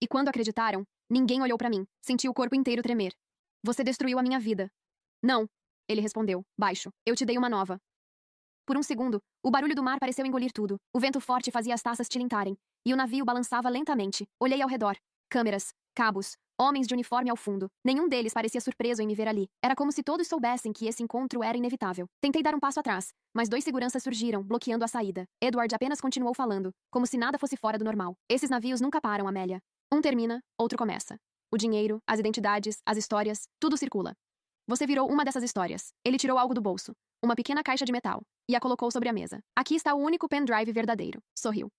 E quando acreditaram, ninguém olhou para mim. Senti o corpo inteiro tremer. Você destruiu a minha vida. Não, ele respondeu, baixo. Eu te dei uma nova. Por um segundo, o barulho do mar pareceu engolir tudo. O vento forte fazia as taças tilintarem, e o navio balançava lentamente. Olhei ao redor. Câmeras, cabos, homens de uniforme ao fundo. Nenhum deles parecia surpreso em me ver ali. Era como se todos soubessem que esse encontro era inevitável. Tentei dar um passo atrás, mas 2 seguranças surgiram, bloqueando a saída. Edward apenas continuou falando, como se nada fosse fora do normal. Esses navios nunca param, Amélia. Um termina, outro começa. O dinheiro, as identidades, as histórias, tudo circula. Você virou uma dessas histórias. Ele tirou algo do bolso. Uma pequena caixa de metal. E a colocou sobre a mesa. Aqui está o único pendrive verdadeiro. Sorriu.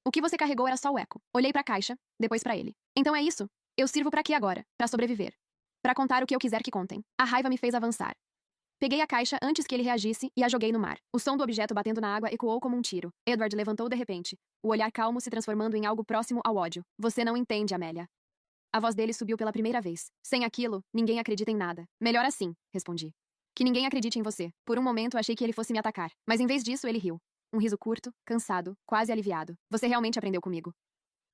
O que você carregou era só o eco. Olhei pra caixa, depois pra ele. Então é isso? Eu sirvo pra quê agora? Pra sobreviver. Pra contar o que eu quiser que contem. A raiva me fez avançar. Peguei a caixa antes que ele reagisse e a joguei no mar. O som do objeto batendo na água ecoou como um tiro. Edward levantou de repente, o olhar calmo se transformando em algo próximo ao ódio. Você não entende, Amélia. A voz dele subiu pela primeira vez. Sem aquilo, ninguém acredita em nada. Melhor assim, respondi. Que ninguém acredite em você. Por um momento achei que ele fosse me atacar. Mas em vez disso, ele riu. Um riso curto, cansado, quase aliviado. Você realmente aprendeu comigo.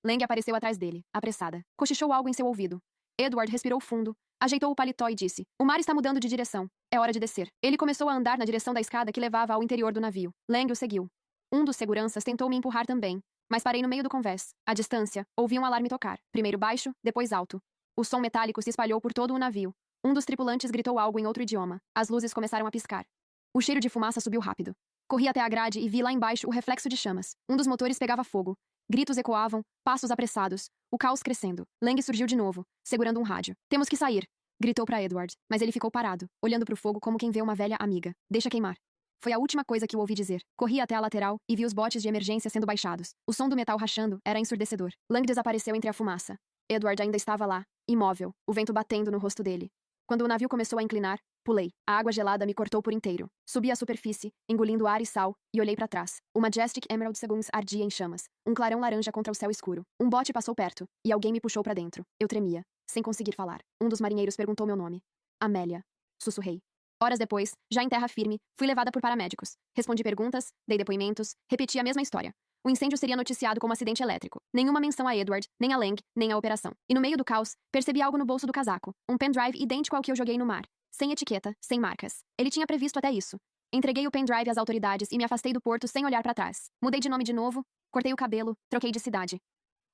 Lang apareceu atrás dele, apressada. Cochichou algo em seu ouvido. Edward respirou fundo, ajeitou o paletó e disse: O mar está mudando de direção. É hora de descer. Ele começou a andar na direção da escada que levava ao interior do navio. Lang o seguiu. Um dos seguranças tentou me empurrar também, mas parei no meio do convés. À distância, ouvi um alarme tocar. Primeiro baixo, depois alto. O som metálico se espalhou por todo o navio. Um dos tripulantes gritou algo em outro idioma. As luzes começaram a piscar. O cheiro de fumaça subiu rápido. Corri até a grade e vi lá embaixo o reflexo de chamas. Um dos motores pegava fogo. Gritos ecoavam, passos apressados, o caos crescendo. Lang surgiu de novo, segurando um rádio. Temos que sair, gritou para Edward, mas ele ficou parado, olhando para o fogo como quem vê uma velha amiga. Deixa queimar. Foi a última coisa que eu ouvi dizer. Corri até a lateral e vi os botes de emergência sendo baixados. O som do metal rachando era ensurdecedor. Lang desapareceu entre a fumaça. Edward ainda estava lá, imóvel, o vento batendo no rosto dele. Quando o navio começou a inclinar, pulei. A água gelada me cortou por inteiro. Subi à superfície, engolindo ar e sal, e olhei para trás. O Majestic Emerald Segundos ardia em chamas. Um clarão laranja contra o céu escuro. Um bote passou perto, e alguém me puxou para dentro. Eu tremia, sem conseguir falar. Um dos marinheiros perguntou meu nome. Amélia. Sussurrei. Horas depois, já em terra firme, fui levada por paramédicos. Respondi perguntas, dei depoimentos, repeti a mesma história. O incêndio seria noticiado como acidente elétrico. Nenhuma menção a Edward, nem a Lang, nem a operação. E no meio do caos, percebi algo no bolso do casaco. Um pendrive idêntico ao que eu joguei no mar. Sem etiqueta, sem marcas. Ele tinha previsto até isso. Entreguei o pendrive às autoridades e me afastei do porto sem olhar para trás. Mudei de nome de novo, cortei o cabelo, troquei de cidade.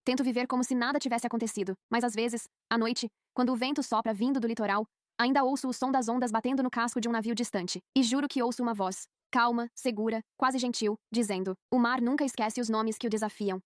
Tento viver como se nada tivesse acontecido, mas às vezes, à noite, quando o vento sopra vindo do litoral, ainda ouço o som das ondas batendo no casco de um navio distante. E juro que ouço uma voz, calma, segura, quase gentil, dizendo: o mar nunca esquece os nomes que o desafiam.